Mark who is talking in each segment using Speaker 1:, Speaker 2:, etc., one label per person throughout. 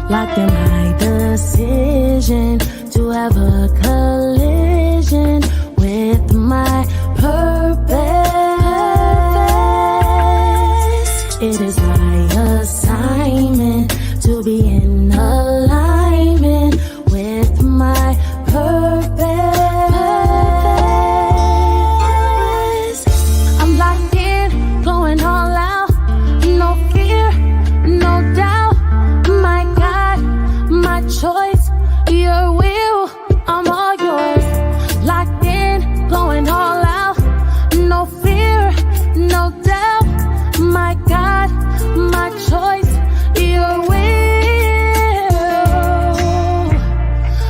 Speaker 1: Locked in my decision to have a collision with my purpose. It is my assignment to be in alignment with my purpose. I'm locked in, going all out, no fear, no doubt. My God, my choice, your will, I'm all yours. Locked in, going all out, no fear, no doubt. My God, my choice, your will,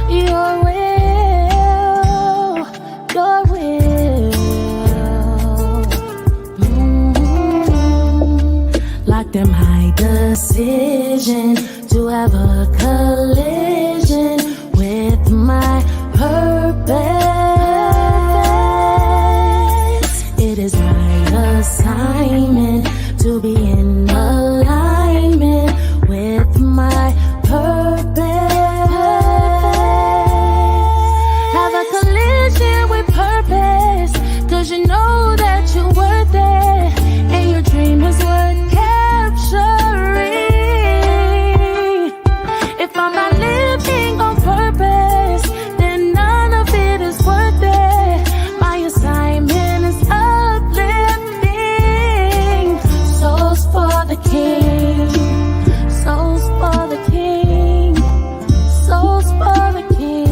Speaker 1: your will, your will. Locked in my decision to have a collision with my purpose. It is my assignment to be in alignment with my purpose. Have a collision with purpose, 'cause you know that you're worth it, and your dream is worth capturing. If I'm not living on purpose, then none of it is worth it. My assignment is uplifting souls for the King, souls for the King, souls for the King.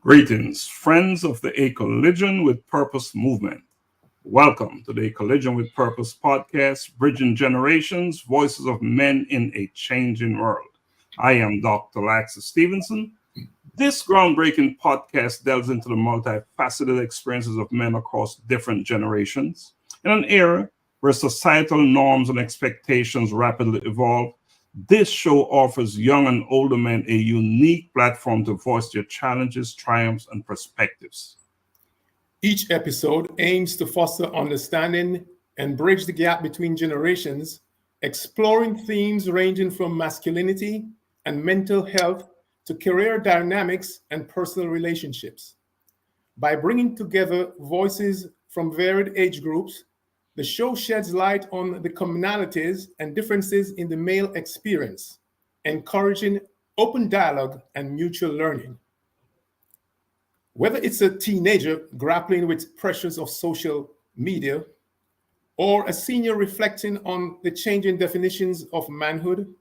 Speaker 2: Greetings, friends of the A Collision with Purpose movement. Welcome to the A Collision with Purpose podcast, Bridging Generations, Voices of Men in a Changing World. I am Dr. Laxley Stephenson. This groundbreaking podcast delves into the multifaceted experiences of men across different generations. In an era where societal norms and expectations rapidly evolve, this show offers young and older men a unique platform to voice their challenges, triumphs, and perspectives.
Speaker 3: Each episode aims to foster understanding and bridge the gap between generations, exploring themes ranging from masculinity and mental health to career dynamics and personal relationships. By bringing together voices from varied age groups, the show sheds light on the commonalities and differences in the male experience, encouraging open dialogue and mutual learning. Whether it's a teenager grappling with pressures of social media, or a senior reflecting on the changing definitions of manhood,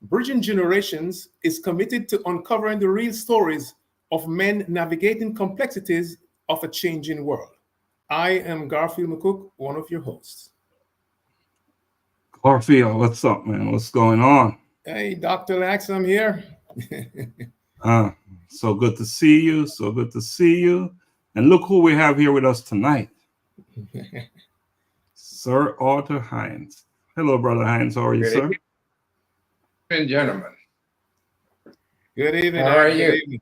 Speaker 3: Bridging Generations is committed to uncovering the real stories of men navigating complexities of a changing world. I am Garfield McCook, one of your hosts.
Speaker 2: Garfield, what's up, man? What's going on?
Speaker 3: Hey, Dr. Lax, I'm here.
Speaker 2: So good to see you. So good to see you. And look who we have here with us tonight. Sir Arthur Hines. Hello, Brother Hines. How are you, sir?
Speaker 4: Good evening, gentlemen.
Speaker 3: Good evening.
Speaker 4: How are you?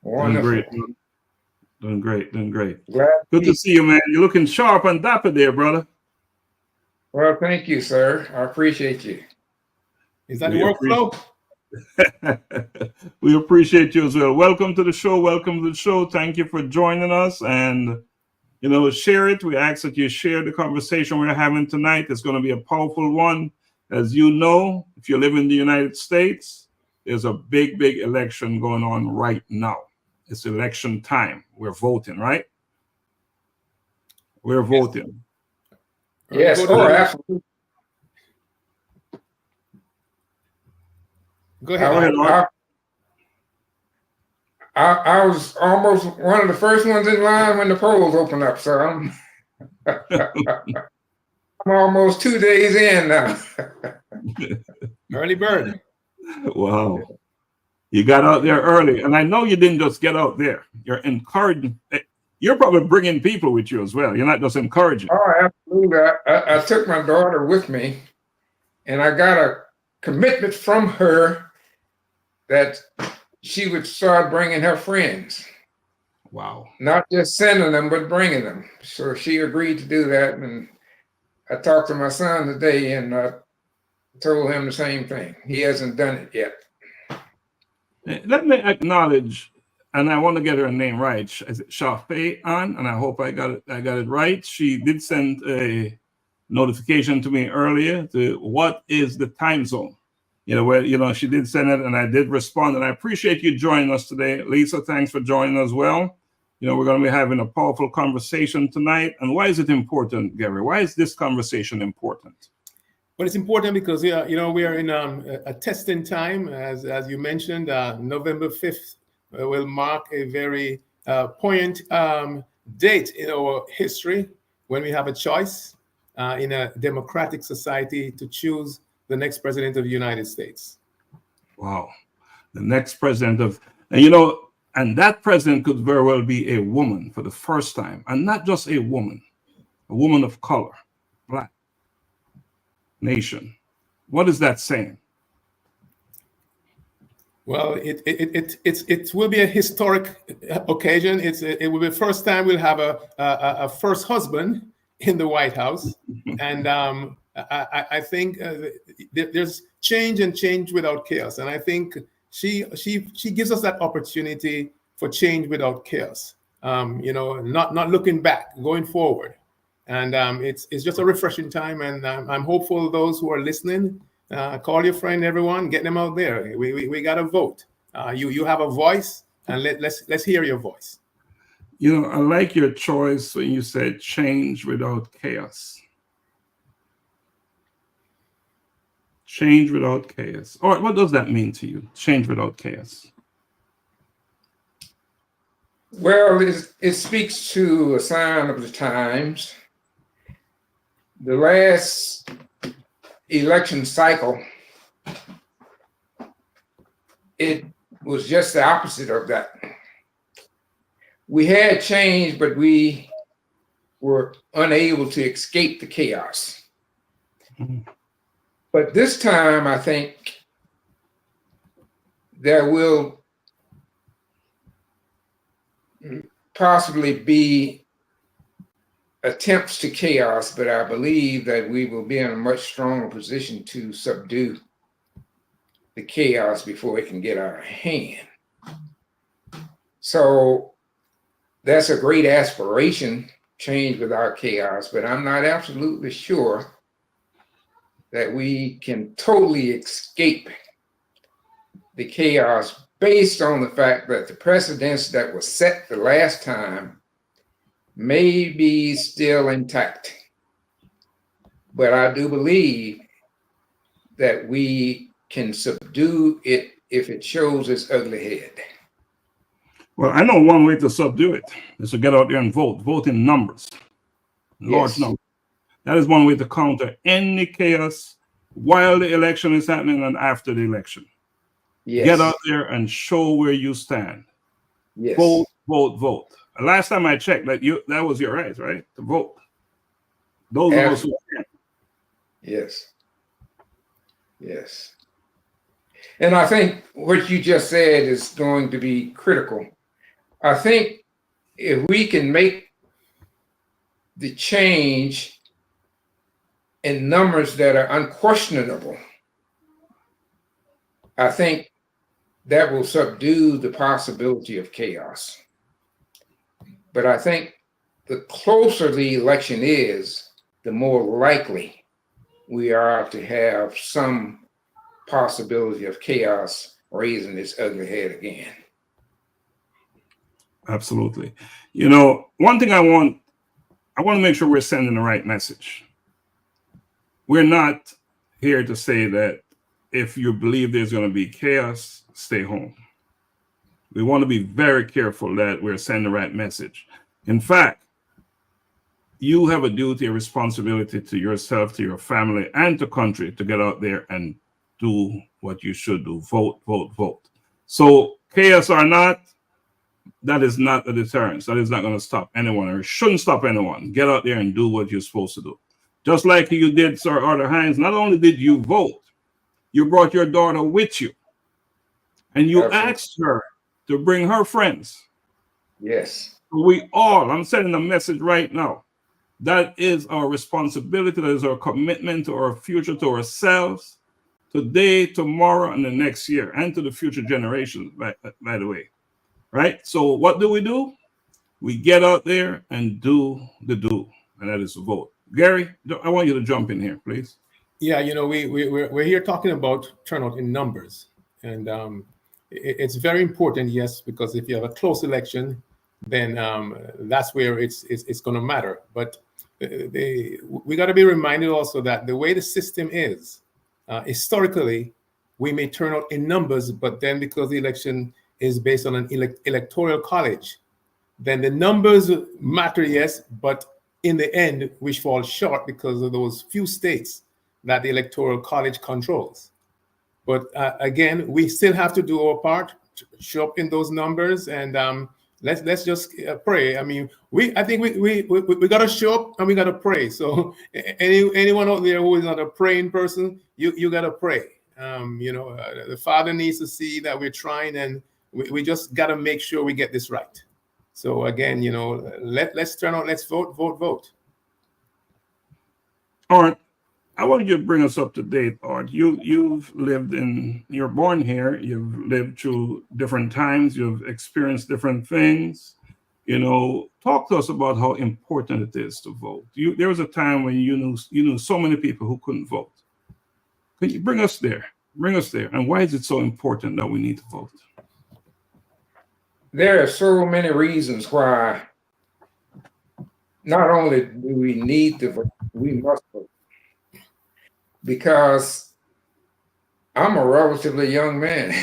Speaker 2: Wonderful. Doing great.
Speaker 4: Glad
Speaker 2: Good to see you, man. You're looking sharp and dapper there, brother.
Speaker 4: Well, thank you, sir. I appreciate you.
Speaker 3: Is that the workflow?
Speaker 2: We appreciate you as well. Welcome to the show. Thank you for joining us. And, share it. We ask that you share the conversation we're having tonight. It's going to be a powerful one. As you know, if you live in the United States, there's a big election going on right now. It's election time. We're voting, right? We're voting.
Speaker 4: Yes, absolutely.
Speaker 3: Go ahead.
Speaker 4: I was almost one of the first ones in line when the polls opened up, so I'm almost 2 days in now.
Speaker 3: Early bird.
Speaker 2: Wow. You got out there early. And I know you didn't just get out there. You're encouraging. You're probably bringing people with you as well. You're not just encouraging.
Speaker 4: Oh, absolutely. I took my daughter with me, and I got a commitment from her that she would start bringing her friends.
Speaker 2: Wow.
Speaker 4: Not just sending them, but bringing them. So she agreed to do that. And I talked to my son today and told him the same thing. He hasn't done it yet.
Speaker 2: Let me acknowledge, and I want to get her name right. Is it Shafei Ann? And I hope I got it right. She did send a notification to me earlier to what is the time zone. She did send it, and I did respond. And I appreciate you joining us today, Lisa. Thanks for joining as well. We're going to be having a powerful conversation tonight. And why is it important, Gary? Why is this conversation important?
Speaker 3: Well, it's important because we are in a testing time, as you mentioned. November 5th will mark a very poignant date in our history when we have a choice in a democratic society to choose the next president of the United States.
Speaker 2: Wow, the next president and that president could very well be a woman for the first time, and not just a woman of color, Black nation. What is that saying?
Speaker 3: Well, it will be a historic occasion. It will be the first time we'll have a first husband in the White House, and I think there's change and change without chaos, and I think she gives us that opportunity for change without chaos. Not looking back, going forward. And it's just a refreshing time, and I'm hopeful those who are listening, call your friend, everyone, get them out there. We got to vote. You have a voice, and let's hear your voice.
Speaker 2: I like your choice when you said change without chaos. Change without chaos. All right, what does that mean to you? Change without chaos.
Speaker 4: Well, it speaks to a sign of the times. The last election cycle, it was just the opposite of that. We had change, but we were unable to escape the chaos. Mm-hmm. But this time, I think there will possibly be attempts to chaos, but I believe that we will be in a much stronger position to subdue the chaos before it can get out of hand. So that's a great aspiration, change without chaos, but I'm not absolutely sure that we can totally escape the chaos based on the fact that the precedents that were set the last time may be still intact. But I do believe that we can subdue it if it shows its ugly head.
Speaker 2: Well, I know one way to subdue it is to get out there and vote. Vote in numbers. Large numbers. That is one way to counter any chaos while the election is happening and after the election. Yes. Get out there and show where you stand. Yes. Vote, vote, vote. Last time I checked, that was your right, right? To vote. Those of us who can.
Speaker 4: Yes. Yes. And I think what you just said is going to be critical. I think if we can make the change in numbers that are unquestionable, I think that will subdue the possibility of chaos. But I think the closer the election is, the more likely we are to have some possibility of chaos raising its ugly head again.
Speaker 2: Absolutely. One thing I want to make sure we're sending the right message. We're not here to say that if you believe there's going to be chaos, stay home. We want to be very careful that we're sending the right message. In fact, you have a duty, a responsibility to yourself, to your family, and to country to get out there and do what you should do. Vote, vote, vote. So chaos or not, that is not a deterrence. That is not going to stop anyone, or it shouldn't stop anyone. Get out there and do what you're supposed to do. Just like you did, Sir Arthur Hines, not only did you vote, you brought your daughter with you. And you asked her to bring her friends.
Speaker 4: Yes.
Speaker 2: I'm sending a message right now. That is our responsibility. That is our commitment to our future, to ourselves, today, tomorrow, and the next year, and to the future generations, by the way. Right? So what do? We get out there and do the do, and that is to vote. Gary, I want you to jump in here, please.
Speaker 3: Yeah, we're here talking about turnout in numbers, and it's very important, yes, because if you have a close election, then that's where it's going to matter. But we got to be reminded also that the way the system is, historically, we may turn out in numbers, but then because the election is based on an electoral college, then the numbers matter, yes, but in the end, we fall short because of those few states that the electoral college controls. But again, we still have to do our part, to show up in those numbers, and let's just pray. I mean, I think we got to show up and we got to pray. So anyone out there who is not a praying person, you got to pray. The Father needs to see that we're trying, and we just got to make sure we get this right. So again, let's turn out, let's vote.
Speaker 2: All right. I want you to bring us up to date, Art. You're born here, you've lived through different times, you've experienced different things. Talk to us about how important it is to vote. There was a time when you knew so many people who couldn't vote. Can you bring us there? And why is it so important that we need to vote?
Speaker 4: There are so many reasons why not only do we need to vote, we must vote. Because I'm a relatively young man.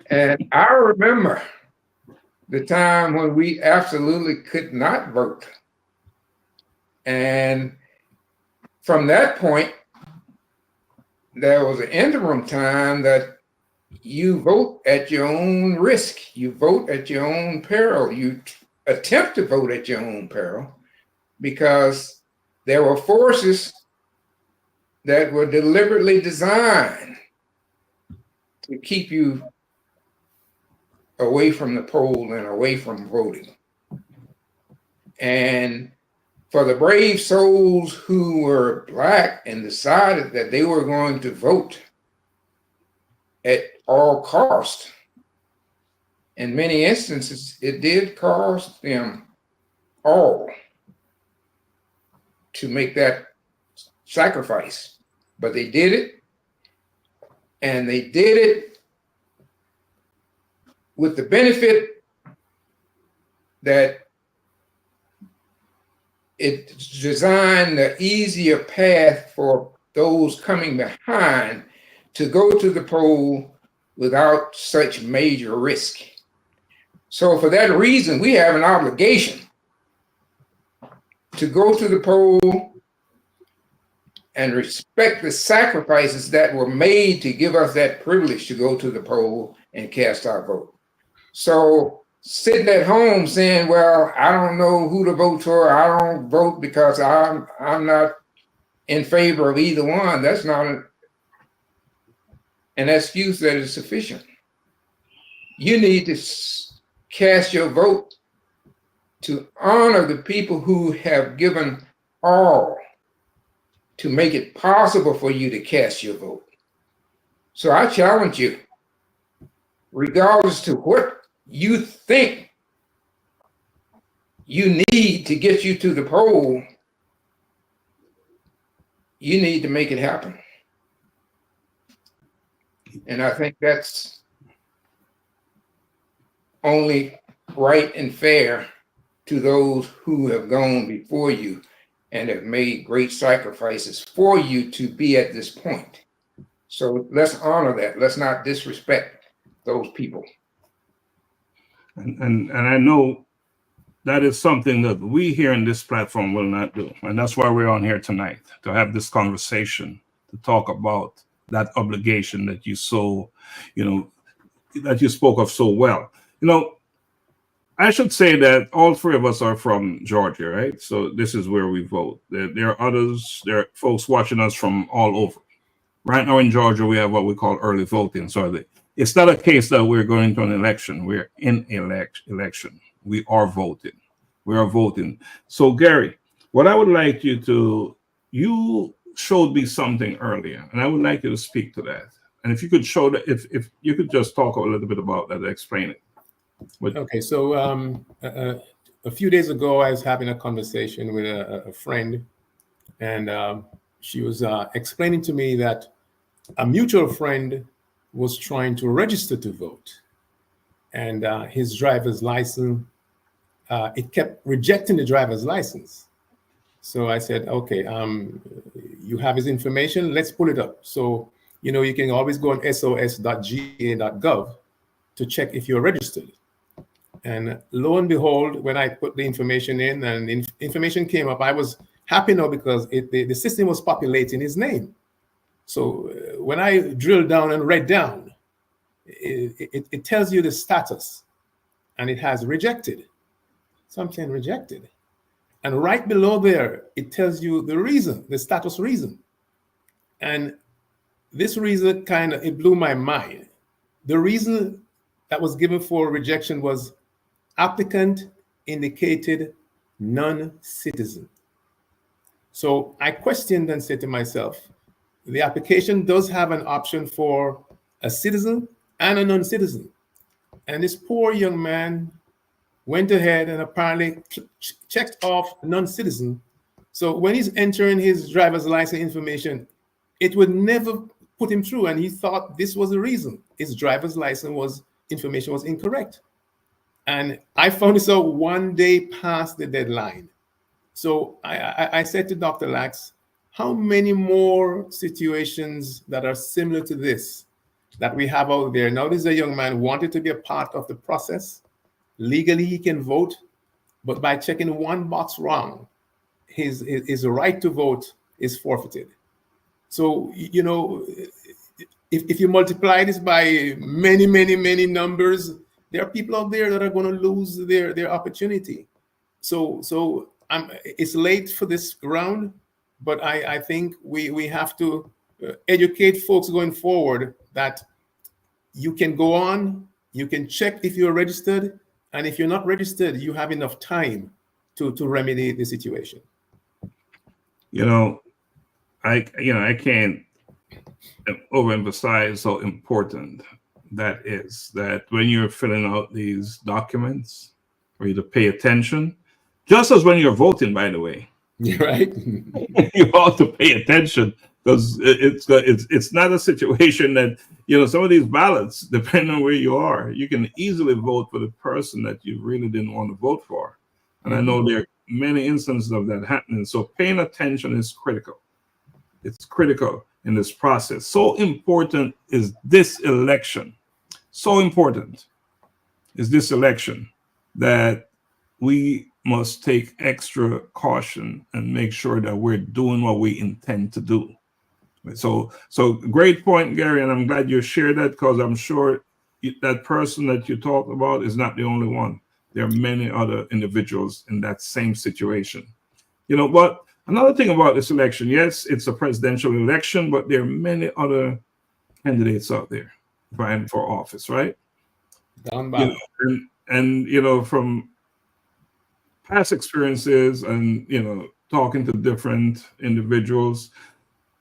Speaker 4: And I remember the time when we absolutely could not vote. And from that point, there was an interim time that you vote at your own risk. You vote at your own peril. You attempt to vote at your own peril because there were forces that were deliberately designed to keep you away from the poll and away from voting. And for the brave souls who were Black and decided that they were going to vote at all cost, in many instances, it did cost them all to make that sacrifice, but they did it, and they did it with the benefit that it designed the easier path for those coming behind to go to the poll without such major risk. So for that reason, we have an obligation to go to the poll and respect the sacrifices that were made to give us that privilege to go to the poll and cast our vote. So sitting at home saying, well, I don't know who to vote for, I don't vote because I'm not in favor of either one, that's not an excuse that is sufficient. You need to cast your vote to honor the people who have given all to make it possible for you to cast your vote. So I challenge you, regardless to what you think you need to get you to the poll, you need to make it happen. And I think that's only right and fair to those who have gone before you and have made great sacrifices for you to be at this point. So let's honor that. Let's not disrespect those people.
Speaker 2: And I know that is something that we here in this platform will not do. And that's why we're on here tonight, to have this conversation, to talk about that obligation that you that you spoke of so well. I should say that all three of us are from Georgia, right? So this is where we vote. There are others, there are folks watching us from all over. Right now in Georgia, we have what we call early voting. So it's not a case that we're going to an election. We're in election. We are voting. We are voting. So, Gary, what I would like you showed me something earlier, and I would like you to speak to that. And if you could show that, if you could just talk a little bit about that, explain it.
Speaker 3: Okay, so a few days ago, I was having a conversation with a friend, and she was explaining to me that a mutual friend was trying to register to vote, and his driver's license, it kept rejecting the driver's license. So I said, okay, you have his information, let's pull it up. So, you can always go on sos.ga.gov to check if you're registered. And lo and behold, when I put the information in and information came up, I was happy now because the system was populating his name. So when I drilled down and read down, it tells you the status, and it has rejected, something rejected. And right below there, it tells you the reason, the status reason. And this reason it blew my mind. The reason that was given for rejection was applicant indicated non-citizen. So I questioned and said to myself, the application does have an option for a citizen and a non-citizen. And this poor young man went ahead and apparently checked off non-citizen. So when he's entering his driver's license information, it would never put him through. And he thought this was the reason his driver's license information was incorrect. And I found this out one day past the deadline. So I said to Dr. Lax, how many more situations that are similar to this that we have out there? Now, this is a young man who wanted to be a part of the process. Legally, he can vote, but by checking one box wrong, his right to vote is forfeited. So, if you multiply this by many, many, many numbers, there are people out there that are going to lose their opportunity. So it's late for this round, but I think we have to educate folks going forward that you can go on, you can check if you're registered, and if you're not registered, you have enough time to remedy the situation.
Speaker 2: I can't overemphasize how important that is, that when you're filling out these documents, for you to pay attention, just as when you're voting, by the way.
Speaker 3: You're right.
Speaker 2: You ought to pay attention, because it's not a situation that, some of these ballots, depending on where you are, you can easily vote for the person that you really didn't want to vote for. And I know there are many instances of that happening. So paying attention is critical. It's critical in this process. So important is this election. So important is this election that we must take extra caution and make sure that we're doing what we intend to do. So great point, Gary, and I'm glad you shared that, because I'm sure that person that you talked about is not the only one. There are many other individuals in that same situation. But another thing about this election, yes, it's a presidential election, but there are many other candidates out there vying for office, right?
Speaker 3: Down by.
Speaker 2: And from past experiences and talking to different individuals,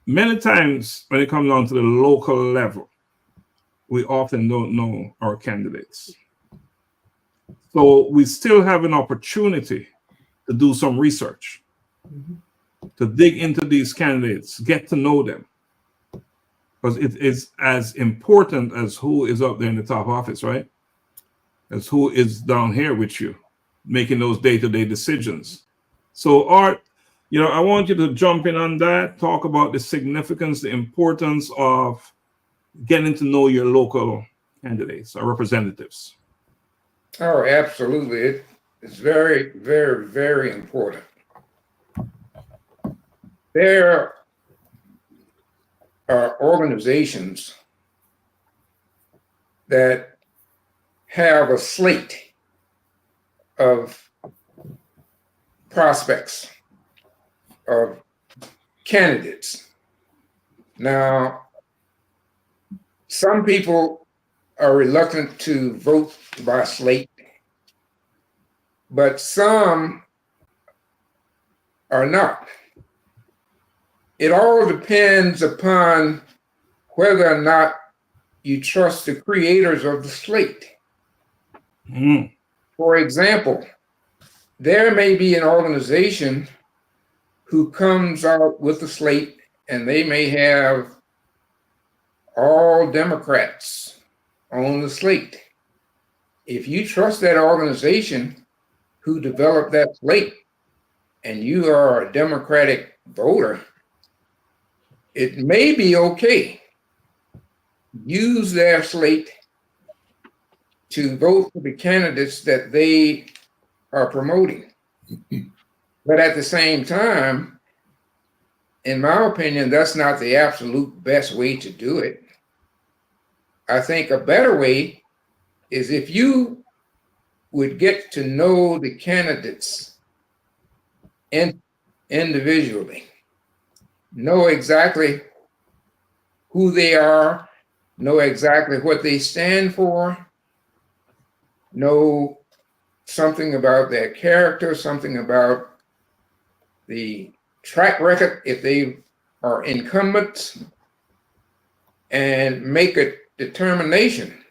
Speaker 2: many times when it comes down to the local level, we often don't know our candidates. So we still have an opportunity to do some research, to dig into these candidates, get to know them, because it is as important as who is up there in the top office, right? As who is down here with you, making those day-to-day decisions. So Art, I want you to jump in on that, talk about the significance, the importance of getting to know your local candidates or representatives.
Speaker 4: Oh, absolutely. It's very, very, very important. There are organizations that have a slate of prospects, of candidates. Now, some people are reluctant to vote by slate. but some are not. It all depends upon whether or not you trust the creators of the slate. For example, there may be an organization who comes out with a slate and they may have all Democrats on the slate. If you trust that organization who developed that slate and you are a Democratic voter, it may be okay. Use their slate to vote for the candidates that they are promoting. But at the same time, in my opinion, that's not the absolute best way to do it. I think a better way is if you would get to know the candidates individually, know exactly who they are, know exactly what they stand for, know something about their character, something about the track record if they are incumbents, and make a determination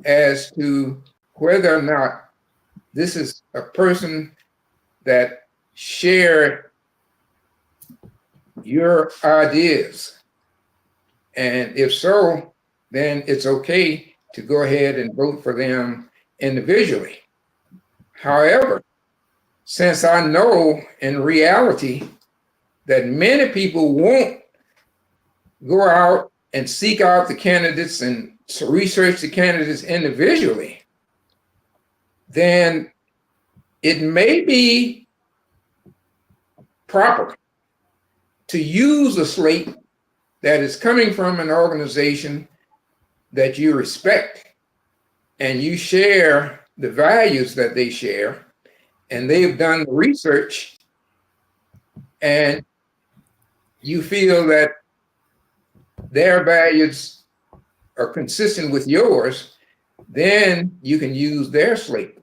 Speaker 4: as to whether or not this is a person that share your ideas. And if so, then it's okay to go ahead and vote for them individually. However, since I know in reality that many people won't go out and seek out the candidates and research the candidates individually, then it may be proper to use a slate that is coming from an organization that you respect and you share the values that they share, and they've done the research, and you feel that their values are consistent with yours, then you can use their slate.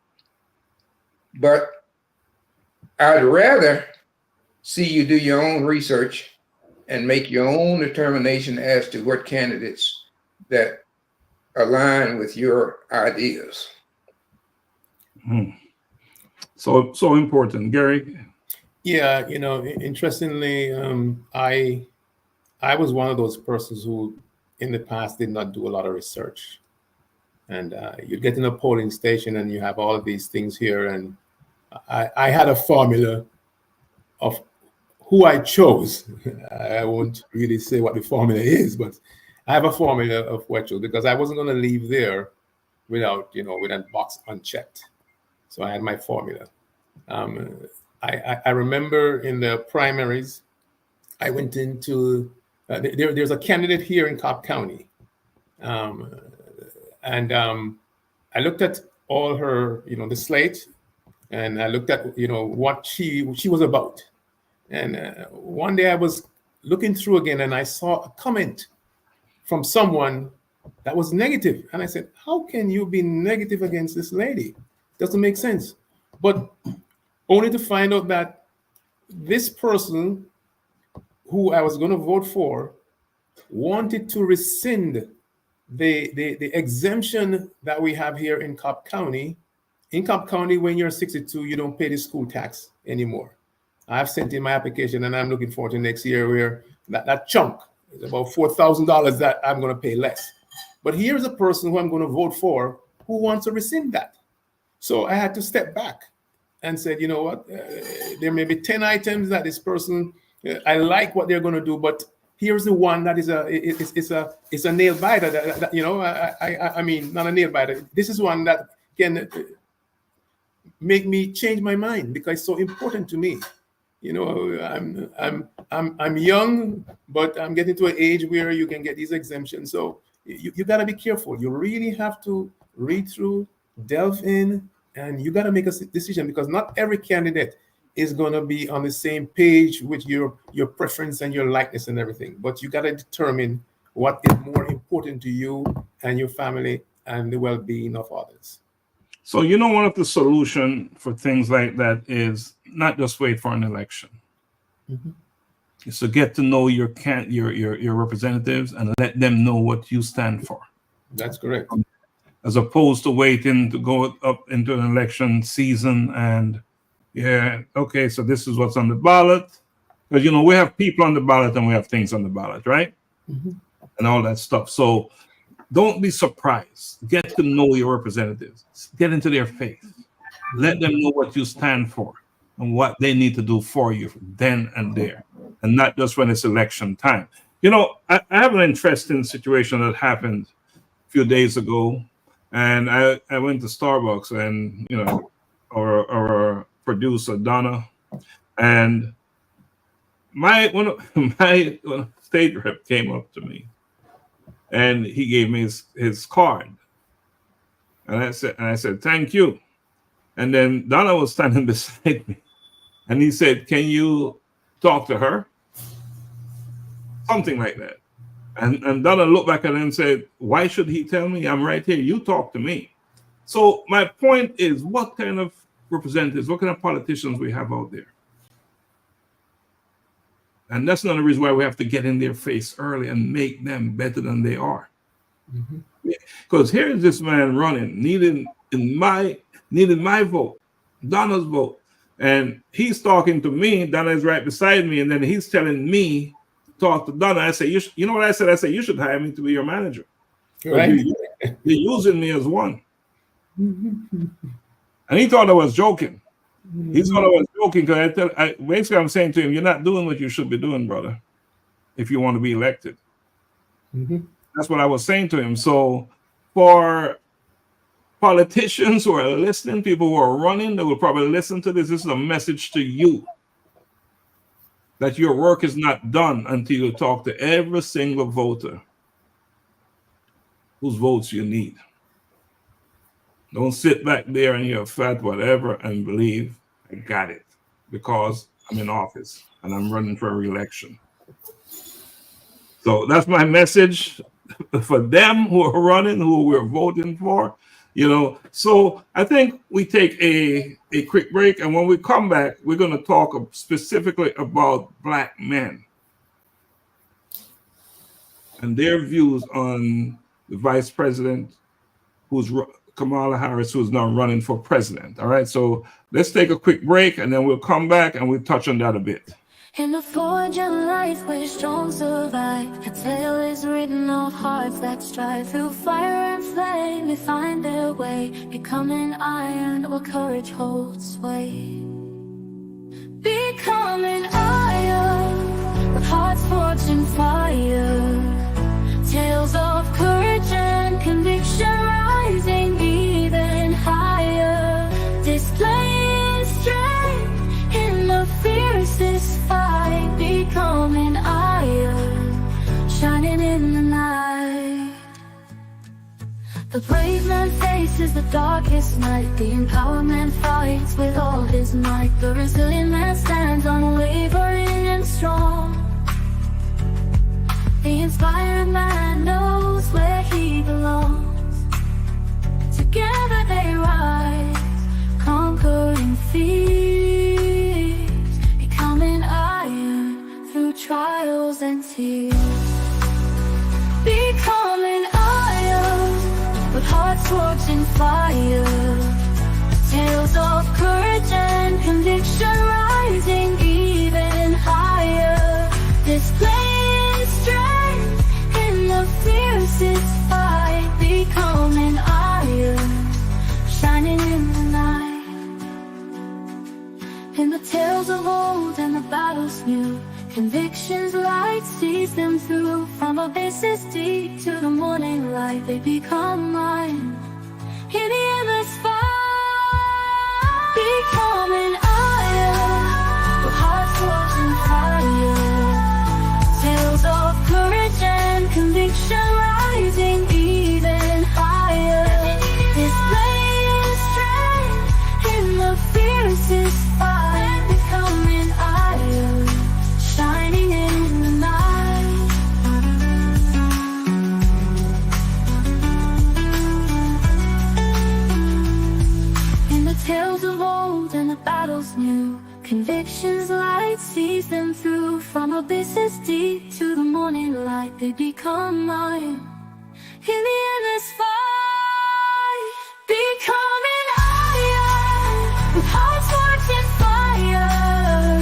Speaker 4: But I'd rather see you do your own research and make your own determination as to what candidates that align with your ideas.
Speaker 2: So important, Gary.
Speaker 3: Yeah, interestingly, I was one of those persons who in the past did not do a lot of research. And you get in a polling station and you have all of these things here. And I had a formula of who I chose. I won't really say what the formula is, but I have a formula of who I chose because I wasn't going to leave there without, with that box unchecked. So I had my formula. I remember in the primaries, I went into, there's a candidate here in Cobb County. And I looked at all her, the slate, and I looked at, what she was about. And one day I was looking through again and I saw a comment from someone that was negative. And I said, how can you be negative against this lady? Doesn't make sense. But only to find out that this person who I was going to vote for wanted to rescind the exemption that we have here in Cobb County. In Cobb County, when you're 62, you don't pay the school tax anymore. I've sent in my application and I'm looking forward to next year where that chunk is about $4,000 that I'm going to pay less. But here's a person who I'm going to vote for who wants to rescind that. So I had to step back and said, you know what, there may be 10 items that this person, I like what they're going to do, but here's the one that is a nail biter. That, I mean, not a nail biter. This is one that can make me change my mind because it's so important to me. I'm young, but I'm getting to an age where you can get these exemptions. So you got to be careful. You really have to read through, delve in, and you got to make a decision because not every candidate is going to be on the same page with your preference and your likeness and everything. But you got to determine what is more important to you and your family and the well-being of others.
Speaker 2: So, one of the solution for things like that is not just wait for an election.
Speaker 3: Mhm.
Speaker 2: It's to get to know your representatives and let them know what you stand for,
Speaker 3: That's correct.
Speaker 2: as opposed to waiting to go up into an election season and, okay, so this is what's on the ballot. Because, we have people on the ballot and we have things on the ballot, right?
Speaker 3: Mhm.
Speaker 2: And all that stuff. So don't be surprised. Get to know your representatives. Get into their face. Let them know what you stand for and what they need to do for you then and there, and not just when it's election time. I have an interesting situation that happened a few days ago, and I went to Starbucks, and our producer Donna, and one of the state rep came up to me, and he gave me his card, and I said thank you, and then Donna was standing beside me, and he said, "Can you talk to her?" Something like that. And Donna looked back at him and said, "Why should he tell me? I'm right here. You talk to me." So my point is, what kind of representatives, what kind of politicians we have out there? And that's another reason why we have to get in their face early and make them better than they are. Because here is this man running, needing my vote, Donna's vote. And he's talking to me. Donna is right beside me. And then he's telling me to talk to Donna. I say, you know what I said? I said, you should hire me to be your manager.
Speaker 3: Right.
Speaker 2: You're using me as one. And he thought I was joking. He thought I was joking because basically I'm saying to him, you're not doing what you should be doing, brother, if you want to be elected. That's what I was saying to him. So for politicians who are listening, people who are running, they will probably listen to this. This is a message to you that your work is not done until you talk to every single voter whose votes you need. Don't sit back there in your fat whatever and believe I got it because I'm in office and I'm running for re-election. So that's my message for them who are running, who we're voting for. So I think we take a quick break, and when we come back, we're going to talk specifically about Black men and their views on the vice president, who's Kamala Harris, who's now running for president. All right, so let's take a quick break, and then we'll come back and we'll touch on that a bit.
Speaker 1: In the forge of life where strong survive, a tale is written of hearts that strive. Through fire and flame they find their way, becoming iron where courage holds sway. Becoming iron with hearts forged in fire. Tales of courage and conviction rising even higher. Displaying strength in the fiercest fight. Becoming iron, shining in the night. The brave man faces the darkest night. The empowerment fights with all his might. The resilient man stands unwavering and strong. The inspired man knows where he belongs. Together they rise, conquering fears, becoming iron through trials and tears. Becoming iron with hearts forged in fire. Tales of courage and conviction rising even higher. Displaying strength in the fiercest fight. Becoming iron, shining in the night. In the tales of old and the battles new, conviction's light sees them through. From abysses deep to the morning light, they become mine. In the endless fight, becoming iron, with hearts forged in fire. Tales of courage and conviction rising even higher. Displaying strength in the fiercest fight. Becoming iron, shining in the night. connections, light sees them through. From abysses deep to the morning light, they become mine. In the endless fight, becoming higher, with hearts forged in fire.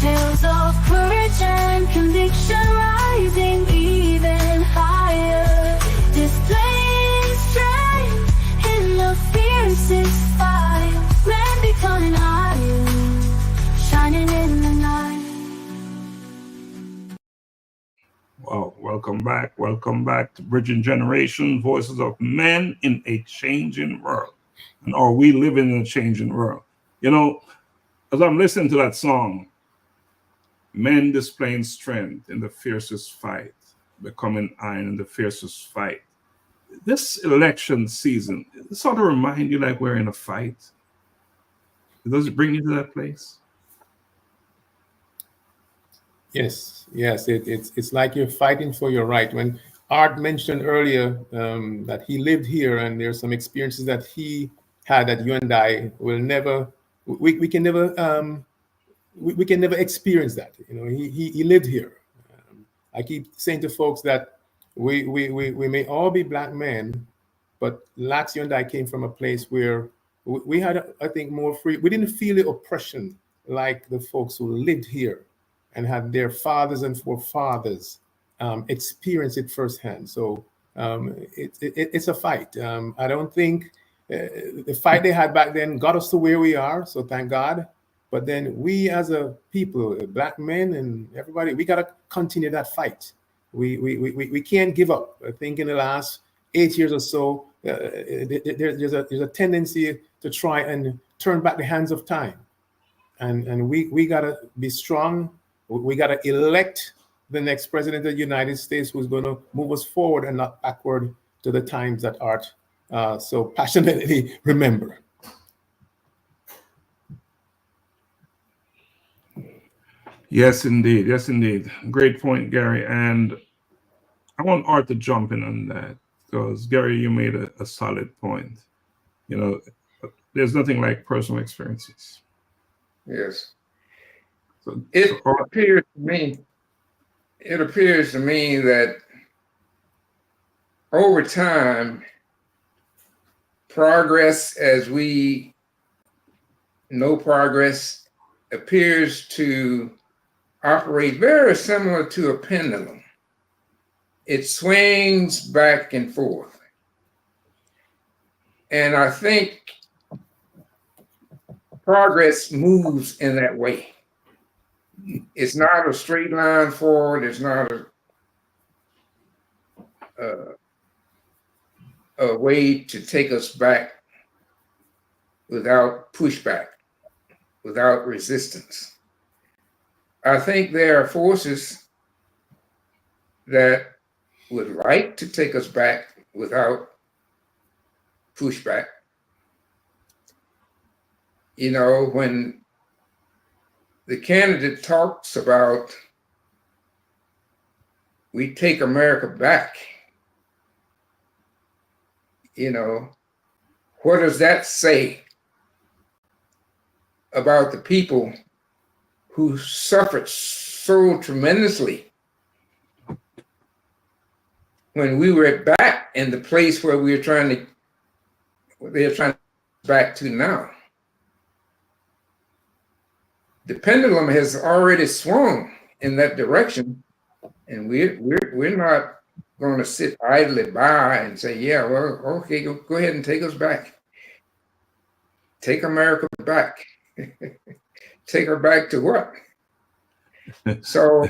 Speaker 1: Tales of courage and conviction rising even higher. Displaying strength in the fiercest fight. Men becoming higher, shining in the night.
Speaker 2: Wow, welcome back. Welcome back to Bridging Generation, Voices of Men in a Changing World. And are we living in a changing world? You know, as I'm listening to that song, men displaying strength in the fiercest fight, becoming iron in the fiercest fight. This election season, it sort of remind you like we're in a fight. Does it bring you to that place?
Speaker 3: Yes, it's like you're fighting for your right. When Art mentioned earlier that he lived here, and there's some experiences that he had that you and I will never, we can never, we can never experience that. You know, he lived here. I keep saying to folks that we may all be black men, but Lax, you and I came from a place where we had, I think, more free. We didn't feel the oppression like the folks who lived here and had their fathers and forefathers experience it firsthand. So it's a fight. I don't think the fight they had back then got us to where we are. So thank God. But then we as a people, black men and everybody, we got to continue that fight. We can't give up. I think in the last 8 years or so, there's a tendency to try and turn back the hands of time. And we got to be strong. We got to elect the next president of the United States who's going to move us forward and not backward to the times that Art so passionately remember.
Speaker 2: Yes, indeed. Yes, indeed. Great point, Gary. And I want Art to jump in on that because, Gary, you made a solid point. You know, there's nothing like personal experiences.
Speaker 4: Yes.
Speaker 2: So,
Speaker 4: It appears to me that over time, progress as we know progress appears to operate very similar to a pendulum. It swings back and forth. And I think progress moves in that way. It's not a straight line forward. It's not a way to take us back without pushback, without resistance. I think there are forces that would like to take us back without pushback. You know, when the candidate talks about we take America back, you know, what does that say about the people who suffered so tremendously when we were back in the place where they're trying to back to now? The pendulum has already swung in that direction, and we're not going to sit idly by and say, yeah, well, okay, go ahead and take us back. Take America back. Take her back to what? So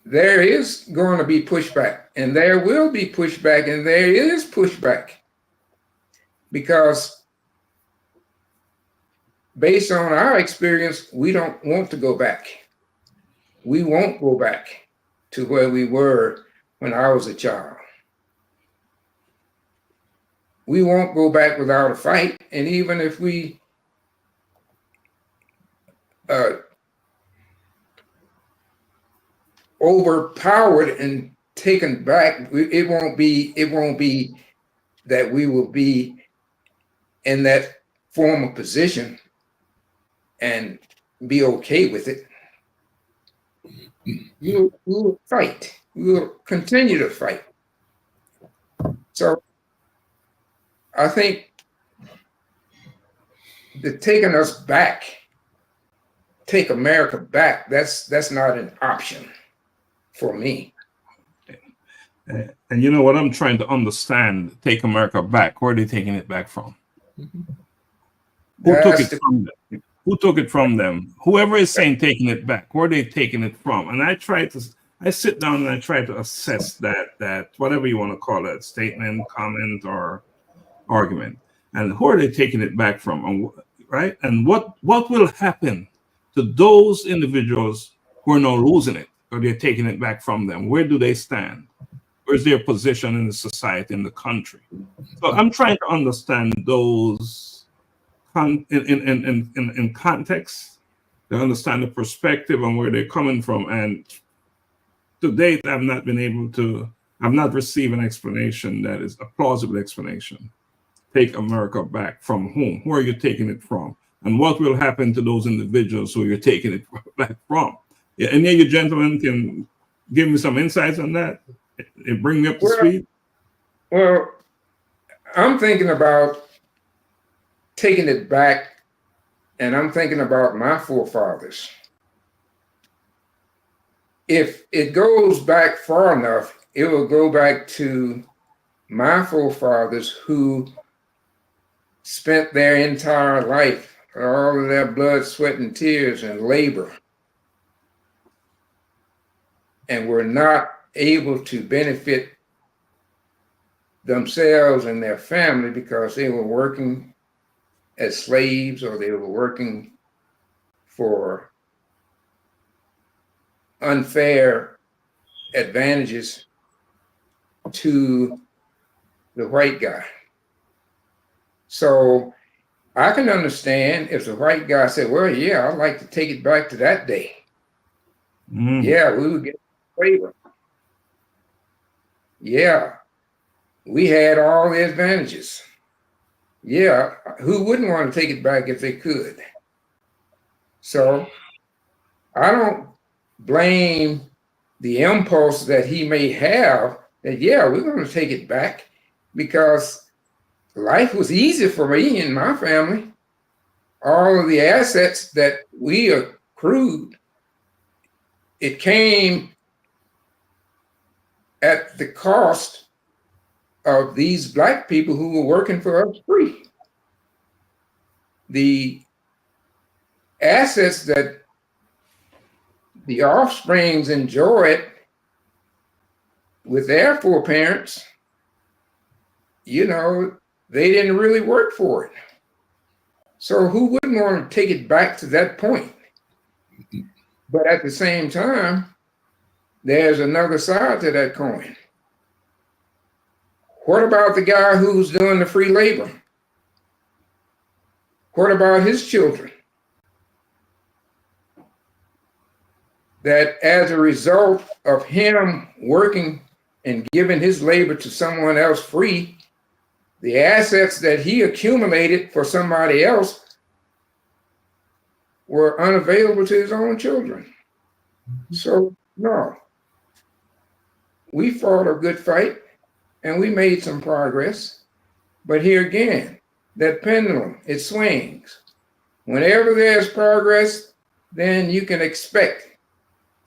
Speaker 4: there is going to be pushback, and there will be pushback, and there is pushback, because based on our experience, we don't want to go back. We won't go back to where we were when I was a child. We won't go back without a fight, and even if we overpowered and taken back, it won't be that we will be in that former position and be okay with it. We will fight. We will continue to fight. So I think the taking us back, take America back, that's not an option for me.
Speaker 2: And you know what I'm trying to understand, take America back, where are they taking it back from? Who took it from them? Who took it from them? Whoever is saying taking it back, where are they taking it from? And I sit down and I try to assess that whatever you want to call it, statement, comment, or argument. And who are they taking it back from? And, right? And what will happen to those individuals who are now losing it, or they're taking it back from them? Where do they stand? Where's their position in the society, in the country? So I'm trying to understand those in context, to understand the perspective and where they're coming from. And to date, I've not received an explanation that is a plausible explanation. Take America back from whom? Who are you taking it from? And what will happen to those individuals who you're taking it back from? Yeah, any of you gentlemen can give me some insights on that? It bring me up to speed.
Speaker 4: Well, I'm thinking about taking it back, and I'm thinking about my forefathers. If it goes back far enough, it will go back to my forefathers who spent their entire life, all of their blood, sweat, and tears and labor, and were not able to benefit themselves and their family because they were working as slaves, or they were working for unfair advantages to the white guy. So I can understand if the white guy said, well, yeah, I'd like to take it back to that day. Yeah, we would get labor. Yeah, we had all the advantages. Yeah, who wouldn't want to take it back if they could? So I don't blame the impulse that he may have that, yeah, we're going to take it back, because life was easy for me and my family. All of the assets that we accrued, it came at the cost of these Black people who were working for us free. The assets that the offsprings enjoyed with their foreparents, you know, they didn't really work for it. So who wouldn't want to take it back to that point? But at the same time, there's another side to that coin. What about the guy who's doing the free labor? What about his children? That as a result of him working and giving his labor to someone else free, the assets that he accumulated for somebody else were unavailable to his own children. So, no. We fought a good fight and we made some progress. But here again, that pendulum, it swings. Whenever there's progress, then you can expect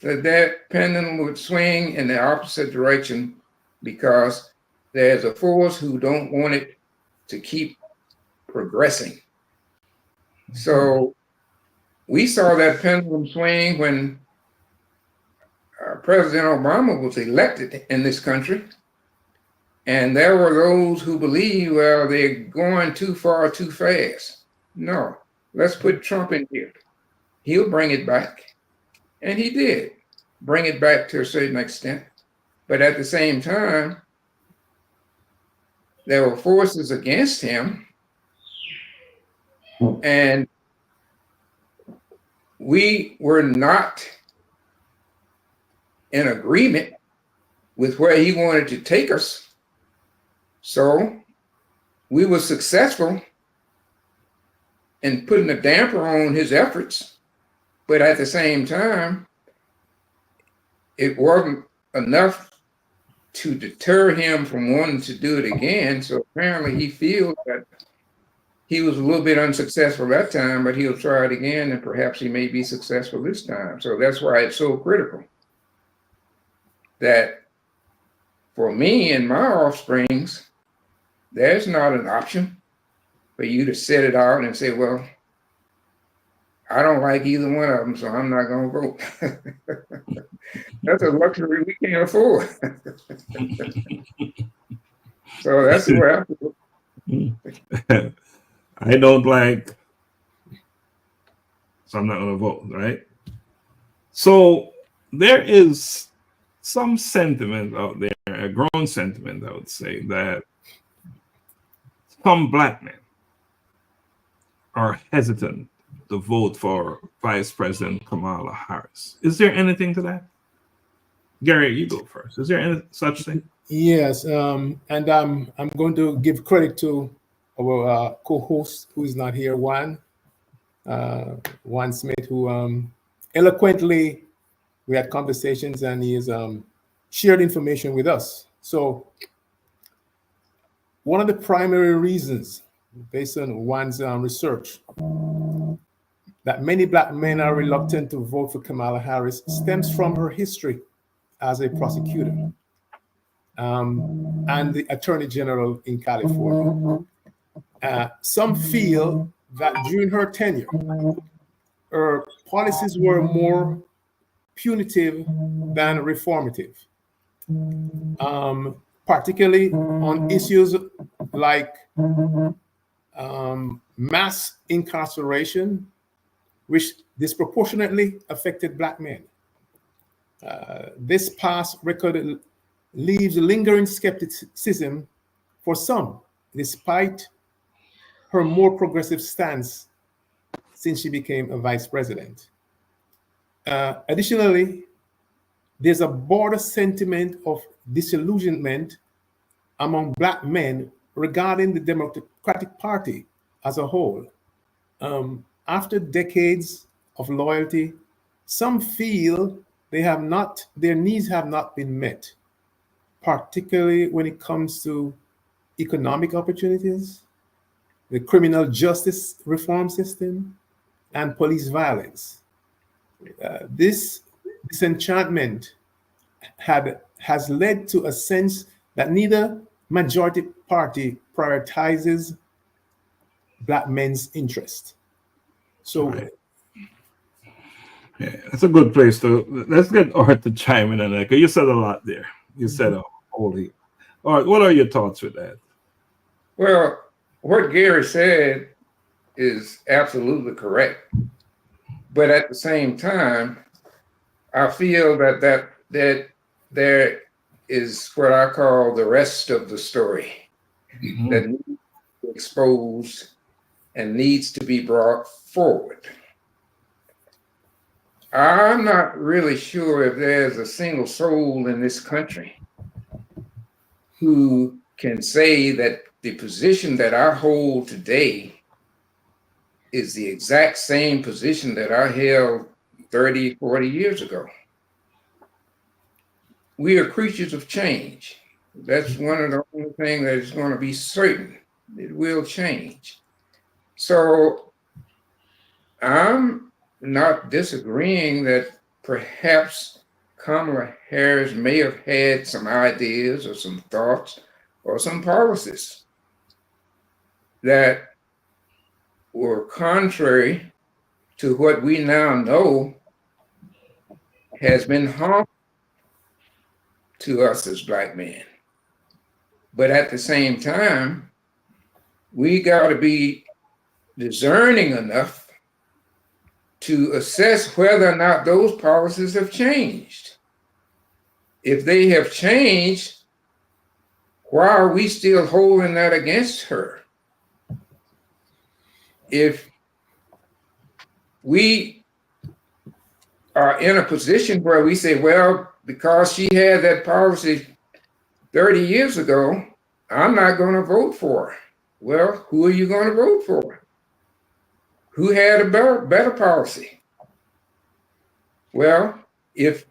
Speaker 4: that pendulum would swing in the opposite direction, because there's a force who don't want it to keep progressing. So we saw that pendulum swing when President Obama was elected in this country. And there were those who believe, well, they're going too far, too fast. No, let's put Trump in here. He'll bring it back. And he did bring it back to a certain extent. But at the same time, there were forces against him. And we were not in agreement with where he wanted to take us. So we were successful in putting a damper on his efforts But at the same time, it wasn't enough to deter him from wanting to do it again. So apparently he feels that he was a little bit unsuccessful that time, but he'll try it again and perhaps he may be successful this time. So that's why it's so critical that for me and my offsprings, there's not an option for you to set it out and say, well, I don't like either one of them, so I'm not going to vote. That's a luxury we can't afford. So that's the way I feel.
Speaker 2: I don't like, so I'm not going to vote, right? So there is some sentiment out there, a growing sentiment, I would say, that some Black men are hesitant to vote for Vice President Kamala Harris. Is there anything to that? Gary, you go first. Is there any such thing?
Speaker 3: Yes, and I'm going to give credit to our co-host who is not here, Juan Smith, who eloquently we had conversations and he has shared information with us. So one of the primary reasons, based on Juan's research, that many Black men are reluctant to vote for Kamala Harris stems from her history as a prosecutor and the Attorney General in California. Some feel that during her tenure, her policies were more punitive than reformative, particularly on issues like mass incarceration, which disproportionately affected Black men. This past record leaves lingering skepticism for some, despite her more progressive stance since she became a vice president. Additionally, there's a broader sentiment of disillusionment among Black men regarding the Democratic Party as a whole. After decades of loyalty, some feel their needs have not been met, particularly when it comes to economic opportunities, the criminal justice reform system, and police violence. This disenchantment has led to a sense that neither majority party prioritizes Black men's interest. So,
Speaker 2: right. Yeah, that's a good place to. Let's get Art to chime in on that, because you said a lot there. You said a whole heap. Art, what are your thoughts with that?
Speaker 4: Well, what Gary said is absolutely correct. But at the same time, I feel that there is what I call the rest of the story that needs to be exposed and needs to be brought forward. I'm not really sure if there's a single soul in this country who can say that the position that I hold today is the exact same position that I held 30, 40 years ago. We are creatures of change. That's one of the only things that is going to be certain. It will change. So I'm not disagreeing that perhaps Kamala Harris may have had some ideas or some thoughts or some policies that were contrary to what we now know has been harmful to us as Black men. But at the same time, we got to be discerning enough to assess whether or not those policies have changed. If they have changed, why are we still holding that against her? If we are in a position where we say, well, because she had that policy 30 years ago, I'm not going to vote for her. Well, who are you going to vote for? Who had a better policy? Well, if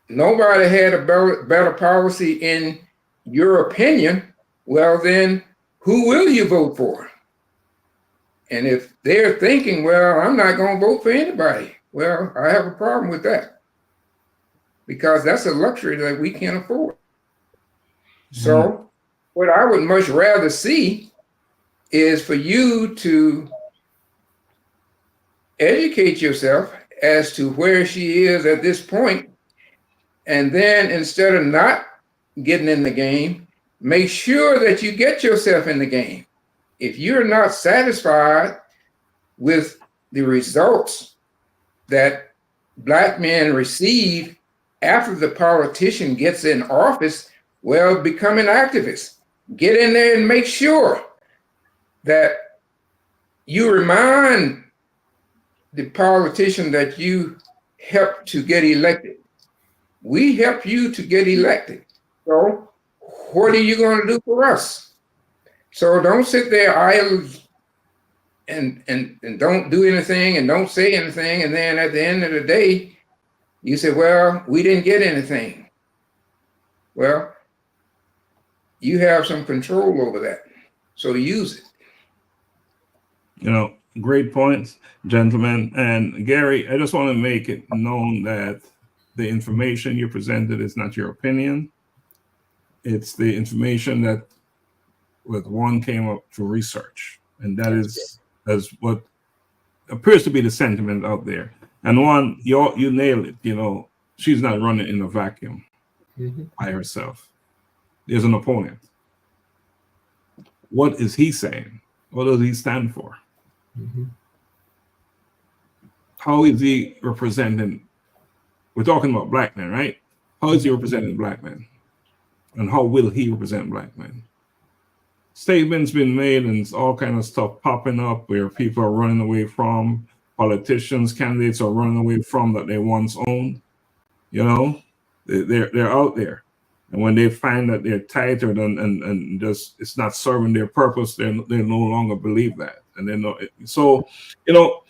Speaker 4: nobody had a better policy in your opinion, well, then who will you vote for? And if they're thinking, well, I'm not going to vote for anybody, well, I have a problem with that, because that's a luxury that we can't afford. So what I would much rather see is for you to educate yourself as to where she is at this point. And then instead of not getting in the game, make sure that you get yourself in the game. If you're not satisfied with the results that Black men receive after the politician gets in office, well, become an activist. Get in there and make sure that you remind the politician that you helped to get elected. We helped you to get elected. So what are you going to do for us? So don't sit there idle and don't do anything and don't say anything. And then at the end of the day, you say, well, we didn't get anything. Well, you have some control over that. So use it.
Speaker 2: You know, great points, gentlemen. And Gary, I just want to make it known that the information you presented is not your opinion. It's the information that Juan came up through research. And that is what appears to be the sentiment out there. And Juan, you nailed it. You know, she's not running in a vacuum by herself. There's an opponent. What is he saying? What does he stand for? How is he representing? We're talking about Black men, right? How is he representing Black men? And how will he represent Black men? Statements been made and all kind of stuff popping up where people are running away from politicians, candidates are running away from that they once owned. You know, they're out there. And when they find that they're tighter and just it's not serving their purpose, they no longer believe that. And then so, you know,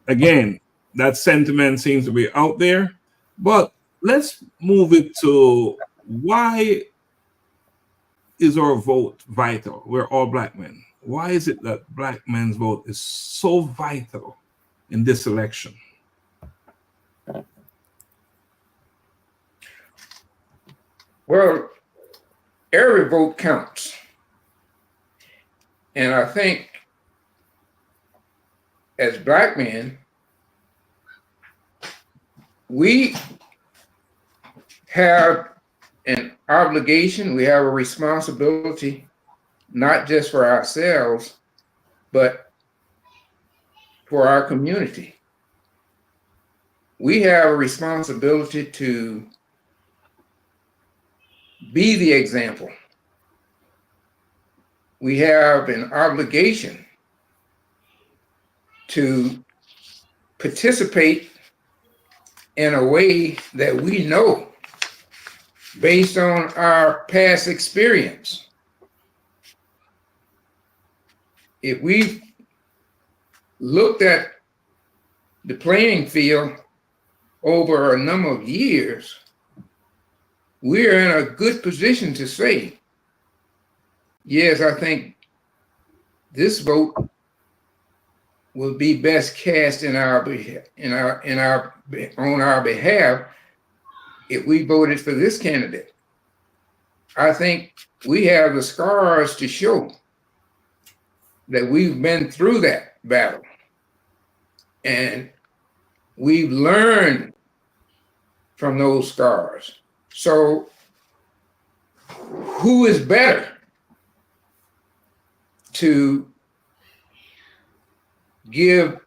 Speaker 2: again, that sentiment seems to be out there. But let's move it to why is our vote vital? We're all Black men. Why is it that Black men's vote is so vital in this election?
Speaker 4: Well, every vote counts. And I think as Black men, we have an obligation, we have a responsibility, not just for ourselves, but for our community. We have a responsibility to be the example. We have an obligation to participate in a way that we know based on our past experience. If we've looked at the playing field over a number of years, we're in a good position to say, yes, I think this vote will be best cast on our behalf if we voted for this candidate. I think we have the scars to show that we've been through that battle and we've learned from those scars. So who is better to give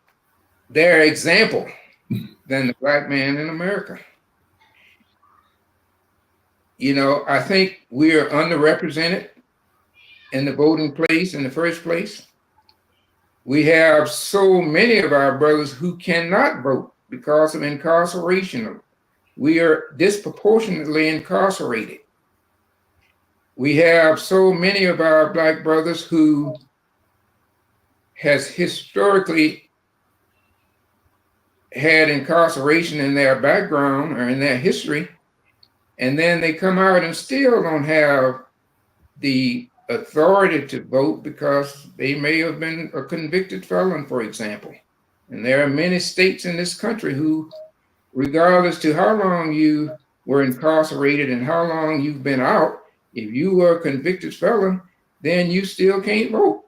Speaker 4: their example than the Black man in America? You know, I think we are underrepresented in the voting place in the first place. We have so many of our brothers who cannot vote because of incarceration. We are disproportionately incarcerated. We have so many of our Black brothers who has historically had incarceration in their background or in their history, and then they come out and still don't have the authority to vote because they may have been a convicted felon, for example. And there are many states in this country who, regardless to how long you were incarcerated and how long you've been out, if you were a convicted felon, then you still can't vote.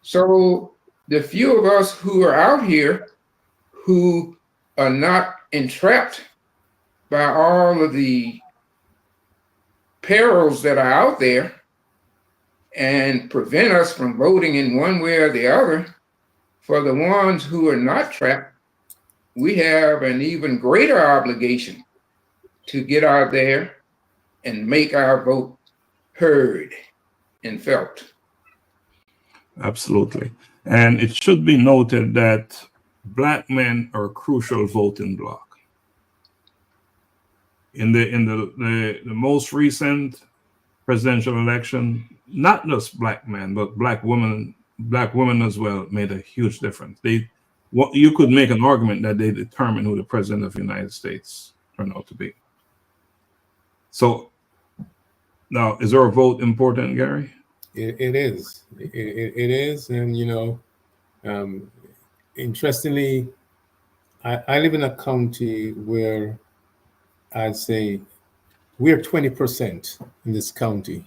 Speaker 4: So the few of us who are out here who are not entrapped by all of the perils that are out there and prevent us from voting in one way or the other, for the ones who are not trapped, we have an even greater obligation to get out there and make our vote heard and felt.
Speaker 2: Absolutely. And it should be noted that Black men are a crucial voting bloc. In the most recent presidential election, not just Black men, but Black women as well made a huge difference. You could make an argument that they determined who the president of the United States turned out to be. So now, is our vote important, Gary?
Speaker 3: It is. It is. And, interestingly, I live in a county where I'd say we're 20% in this county,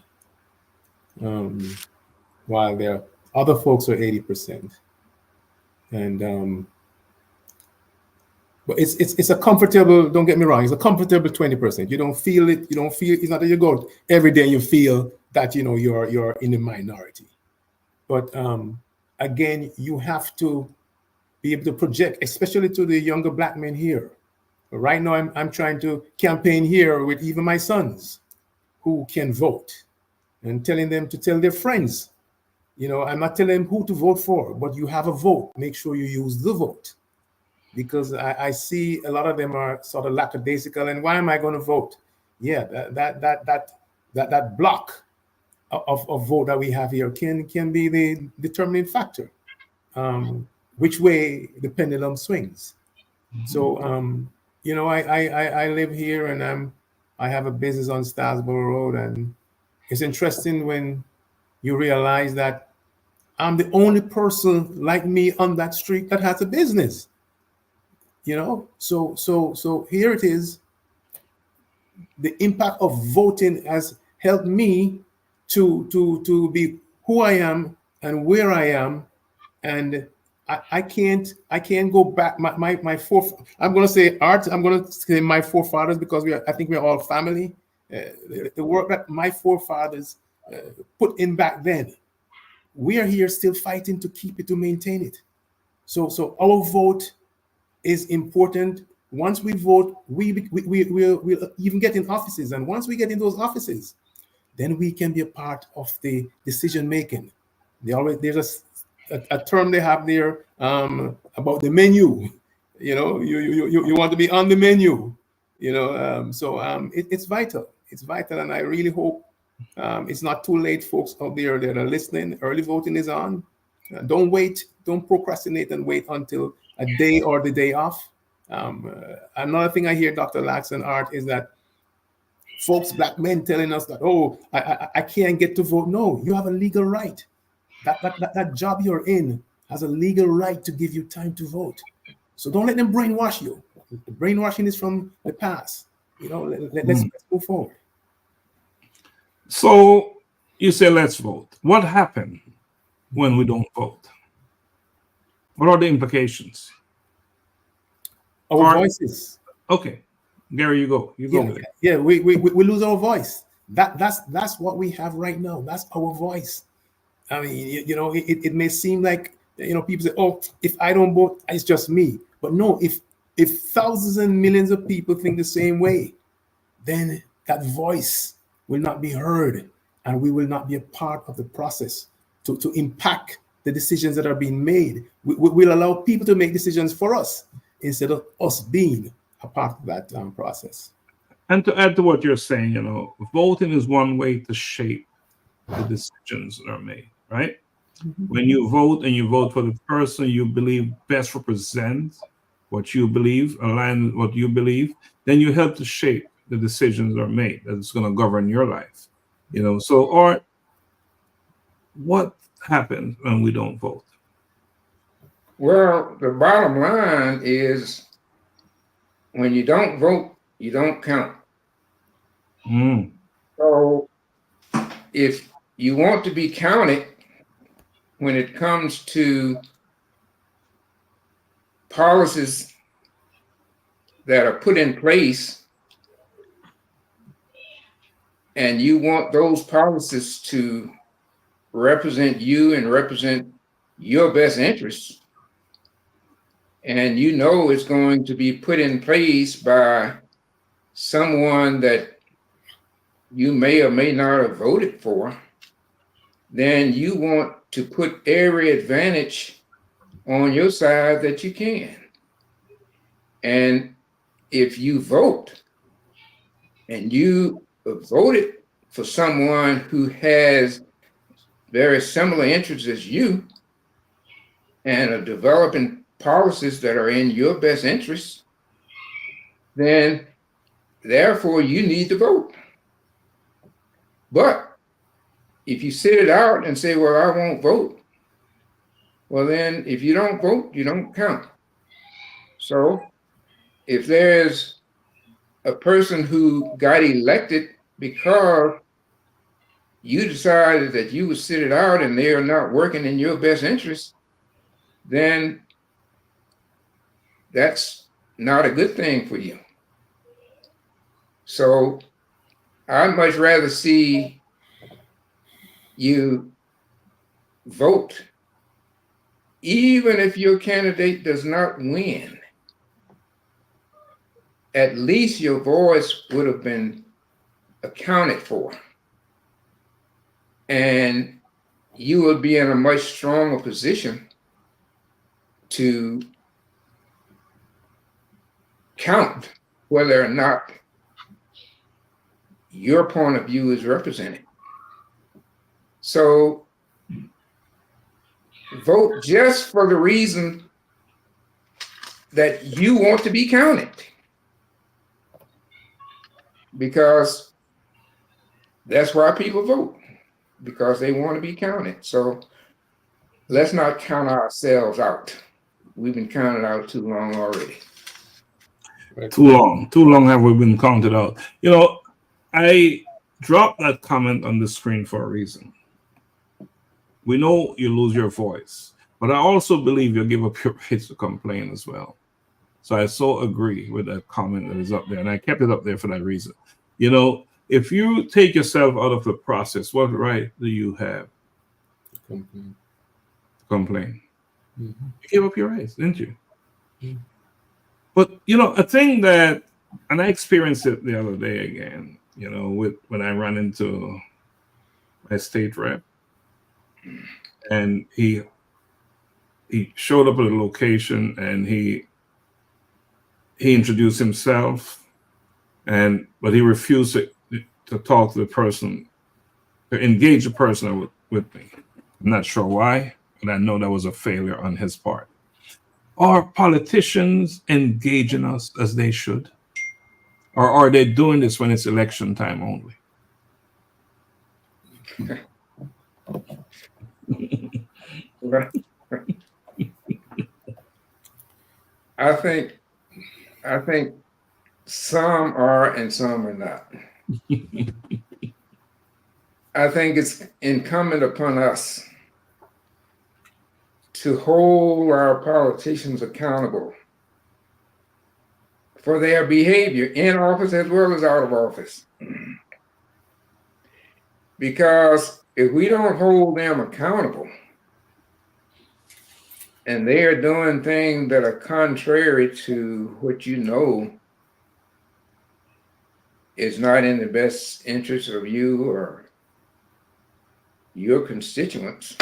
Speaker 3: while there other folks are 80%. And but it's a comfortable, don't get me wrong, it's a comfortable 20%. You don't feel it, it's not that you go every day and you feel that you're in the minority. But again, you have to be able to project, especially to the younger Black men here. Right now, I'm trying to campaign here with even my sons who can vote, and telling them to tell their friends. I'm not telling them who to vote for, but you have a vote. Make sure you use the vote, because I see a lot of them are sort of lackadaisical. And why am I going to vote? Yeah, that block of vote that we have here can be the determining factor, which way the pendulum swings. Mm-hmm. So I live here, and I have a business on Stasboro Road, and it's interesting when you realize that I'm the only person like me on that street that has a business. So here it is. The impact of voting has helped me to be who I am and where I am, and I can't go back. My I'm going to say Art. I'm going to say my forefathers, because I think we're all family. The work that my forefathers put in back then, we are here still fighting to keep it, to maintain it. So our vote is important. Once we vote, we'll even get in offices, and once we get in those offices, then we can be a part of the decision making. There's a term they have there about the menu. You want to be on the menu. It's vital. It's vital, and I really hope it's not too late, folks out there that are listening. Early voting is on. Don't wait. Don't procrastinate and wait until a day or the day off. Another thing I hear, Dr. Lax and Art, is that folks, Black men, telling us that, I can't get to vote. No, you have a legal right. That job you're in has a legal right to give you time to vote. So don't let them brainwash you. The brainwashing is from the past. Let's move forward.
Speaker 2: So you say, let's vote. What happened when we don't vote? What are the implications?
Speaker 3: Our voices.
Speaker 2: Okay, Gary, you go. You go with it.
Speaker 3: Yeah, we lose our voice. That's what we have right now. That's our voice. I mean, it may seem like, people say, if I don't vote, it's just me. But no, if thousands and millions of people think the same way, then that voice will not be heard, and we will not be a part of the process to impact the decisions that are being made. We'll allow people to make decisions for us instead of us being a part of that process.
Speaker 2: And to add to what you're saying, voting is one way to shape the decisions that are made, right? Mm-hmm. When you vote, and you vote for the person you believe best represents what you believe, align with what you believe, then you help to shape the decisions that are made that is going to govern your life. So, or what happens when we don't vote?
Speaker 4: Well, the bottom line is when you don't vote, you don't count. So if you want to be counted when it comes to policies that are put in place, and you want those policies to represent you and represent your best interests, and it's going to be put in place by someone that you may or may not have voted for, then you want to put every advantage on your side that you can. And if you vote and you voted for someone who has very similar interests as you and are developing policies that are in your best interests, then therefore you need to vote. But if you sit it out and say, well, I won't vote, well, then if you don't vote, you don't count. So if there's a person who got elected because you decided that you would sit it out and they are not working in your best interest, then that's not a good thing for you. So I'd much rather see you vote, even if your candidate does not win. At least your voice would have been accounted for. And you would be in a much stronger position to count whether or not your point of view is represented. So vote just for the reason that you want to be counted, because that's why people vote, because they want to be counted. So let's not count ourselves out. We've been counted out too long already.
Speaker 2: Too long have we been counted out. I dropped that comment on the screen for a reason. We know you lose your voice, but I also believe you give up your right to complain as well. So I so agree with that comment that is up there, and I kept it up there for that reason. If you take yourself out of the process, what right do you have? Complain. Mm-hmm. You gave up your rights, didn't you? Mm-hmm. But a thing that, and I experienced it the other day again, when I ran into my state rep, and he showed up at a location and he introduced himself, but he refused to talk to the person, to engage the person with me. I'm not sure why, but I know that was a failure on his part. Are politicians engaging us as they should? Or are they doing this when it's election time only?
Speaker 4: I think some are and some are not. I think it's incumbent upon us to hold our politicians accountable for their behavior in office as well as out of office. Because if we don't hold them accountable and they are doing things that are contrary to what is not in the best interest of you or your constituents,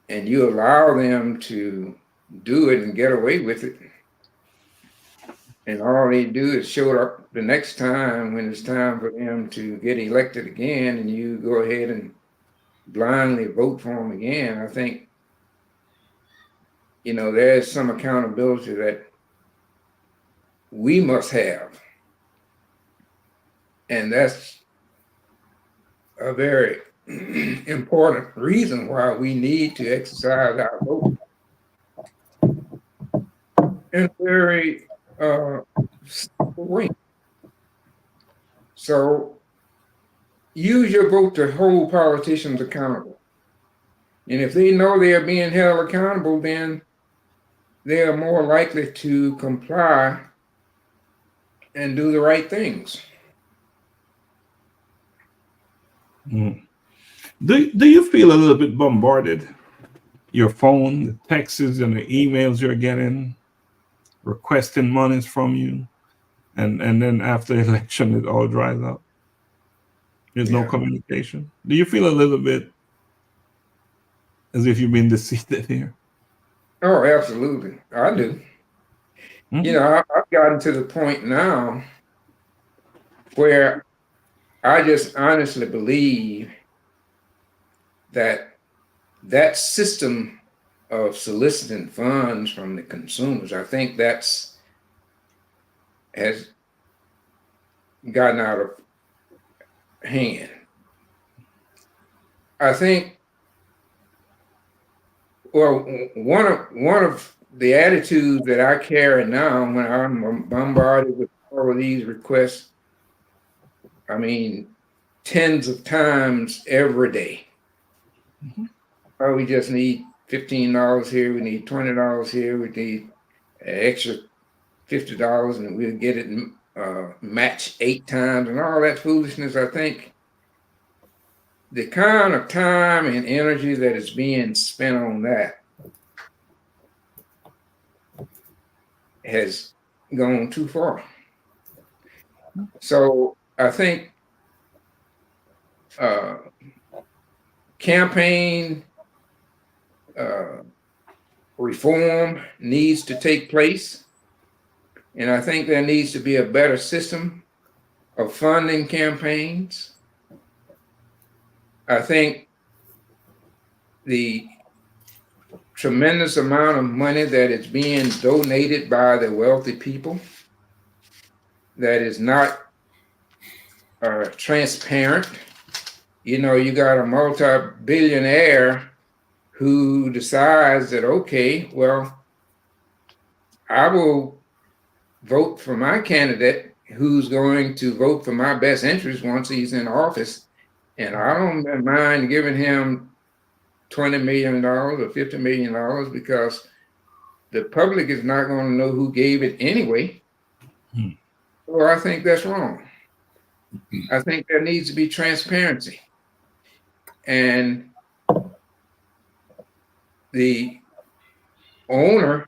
Speaker 4: and you allow them to do it and get away with it, and all they do is show up the next time when it's time for them to get elected again, and you go ahead and blindly vote for them again, I think, there's some accountability that we must have. And that's a very important reason why we need to exercise our vote in a very simple way. So use your vote to hold politicians accountable. And if they know they are being held accountable, then they are more likely to comply and do the right things.
Speaker 2: Mm. Do you feel a little bit bombarded? Your phone, the texts and the emails you're getting, requesting monies from you, and then after election it all dries up. There's no communication. Do you feel a little bit as if you've been defeated here?
Speaker 4: Oh, absolutely. I do.
Speaker 2: Mm-hmm.
Speaker 4: You know, I've gotten to the point now where I just honestly believe that that system of soliciting funds from the consumers, I think has gotten out of hand. I think, well, one of the attitudes that I carry now when I'm bombarded with all of these requests, I mean, tens of times every day.
Speaker 2: Mm-hmm.
Speaker 4: Oh, we just need $15 here, we need $20 here, we need an extra $50 and we'll get it matched 8 times and all that foolishness. I think the kind of time and energy that is being spent on that has gone too far. So I think campaign reform needs to take place. And I think there needs to be a better system of funding campaigns. I think the tremendous amount of money that is being donated by the wealthy people that is not transparent. You know, you got a multi-billionaire who decides that, okay, well, I will vote for my candidate who's going to vote for my best interest once he's in office. And I don't mind giving him $20 million or $50 million because the public is not going to know who gave it anyway. So I think that's wrong. I think there needs to be transparency. And the owner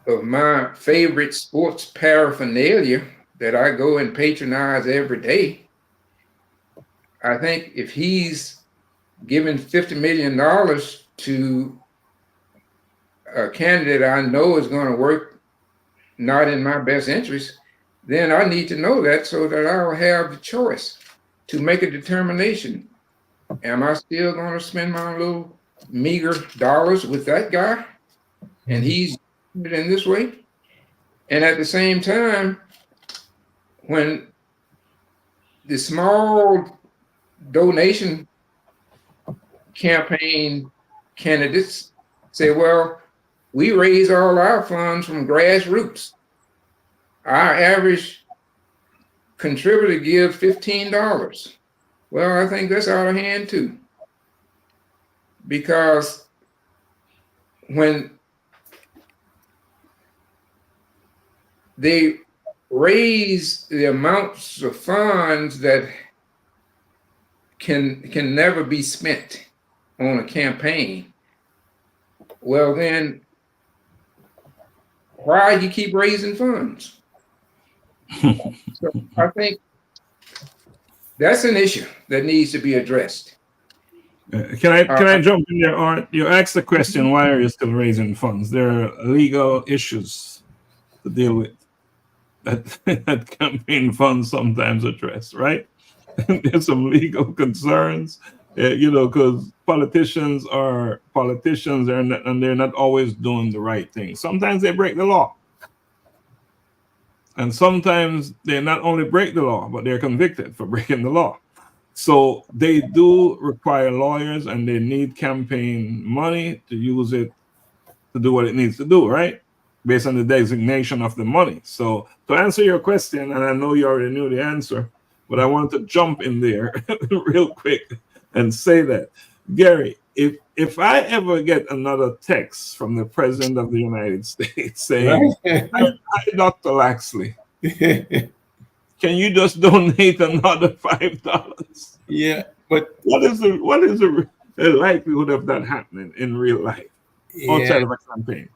Speaker 4: of my favorite sports paraphernalia that I go and patronize every day, I think if he's giving $50 million to a candidate I know is going to work not in my best interest, then I need to know that so that I'll have the choice to make a determination. Am I still going to spend my little meager dollars with that guy? And he's in this way. And at the same time, when the small donation campaign candidates say, well, we raise all our funds from grassroots. Our average contributor gives $15. Well, I think that's out of hand too. Because when they raise the amounts of funds that can never be spent on a campaign, well then, why do you keep raising funds? So I think that's an issue that needs to be addressed.
Speaker 2: Can I jump in there, Art? You asked the question, why are you still raising funds? There are legal issues to deal with that campaign funds sometimes address, right? There's some legal concerns, because politicians are politicians, and they're not always doing the right thing. Sometimes they break the law. And sometimes they not only break the law, but they're convicted for breaking the law. So they do require lawyers, and they need campaign money to use it to do what it needs to do, right? Based on the designation of the money. So to answer your question, and I know you already knew the answer, but I want to jump in there real quick and say that, Gary, if I ever get another text from the President of the United States saying,
Speaker 3: Right?
Speaker 2: Hi, Dr. Laxley, can you just donate another $5?
Speaker 3: Yeah, but
Speaker 2: What is the likelihood of that happening in real life
Speaker 3: yeah,
Speaker 2: outside of a campaign?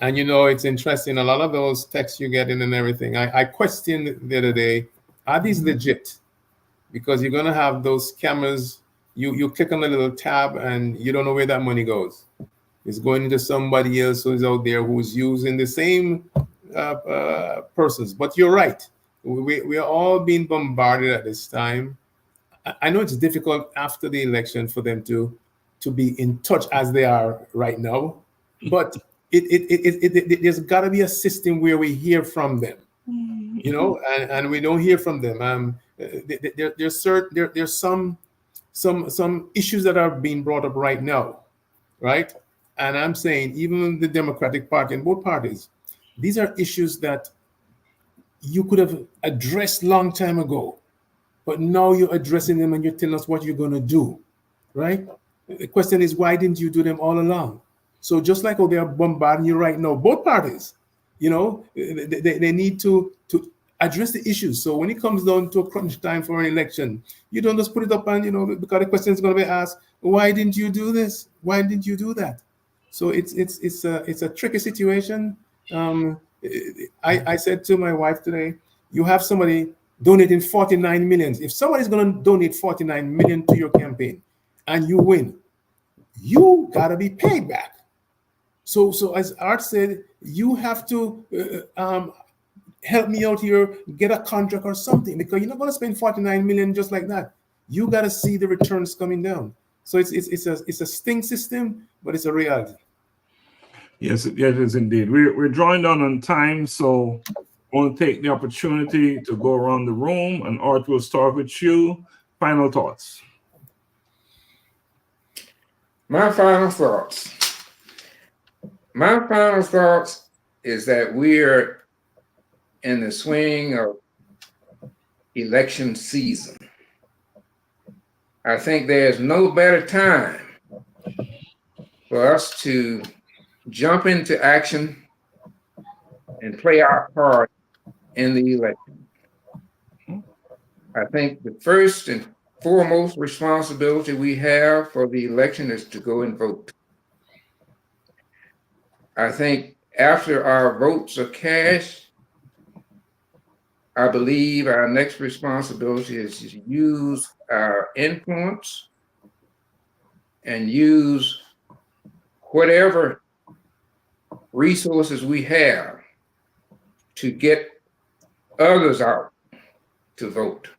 Speaker 3: and it's interesting. A lot of those texts you get in and everything. I questioned the other day, are these legit? Because you're gonna have those scammers. You click on the little tab and you don't know where that money goes. It's going into somebody else who's out there who's using the same persons. But you're right. We are all being bombarded at this time. I know it's difficult after the election for them to be in touch as they are right now, but there's got to be a system where we hear from them, and we don't hear from them. There's some issues that are being brought up right now, right? And I'm saying even the Democratic Party and both parties, these are issues that you could have addressed long time ago, but now you're addressing them and you're telling us what you're going to do, right? The question is, why didn't you do them all along? So just like how they are bombarding you right now, both parties, they need to address the issues. So when it comes down to a crunch time for an election, you don't just put it up and, because the question is going to be asked, why didn't you do this? Why didn't you do that? So it's a tricky situation. I said to my wife today, you have somebody donating 49 million. If somebody's going to donate 49 million to your campaign and you win, you got to be paid back. So as Art said, you have to help me out here, get a contract or something, because you're not going to spend 49 million just like that. You got to see the returns coming down. So it's a sting system, but it's a reality.
Speaker 2: Yes, it is indeed. We're drawing down on time, so I want to take the opportunity to go around the room, and Art will start with you. Final thoughts.
Speaker 4: My final thoughts is that we're in the swing of election season. I think there's no better time for us to jump into action and play our part in the election. I think the first and foremost responsibility we have for the election is to go and vote. I think after our votes are cast, I believe our next responsibility is to use our influence and use whatever resources we have to get others out to vote.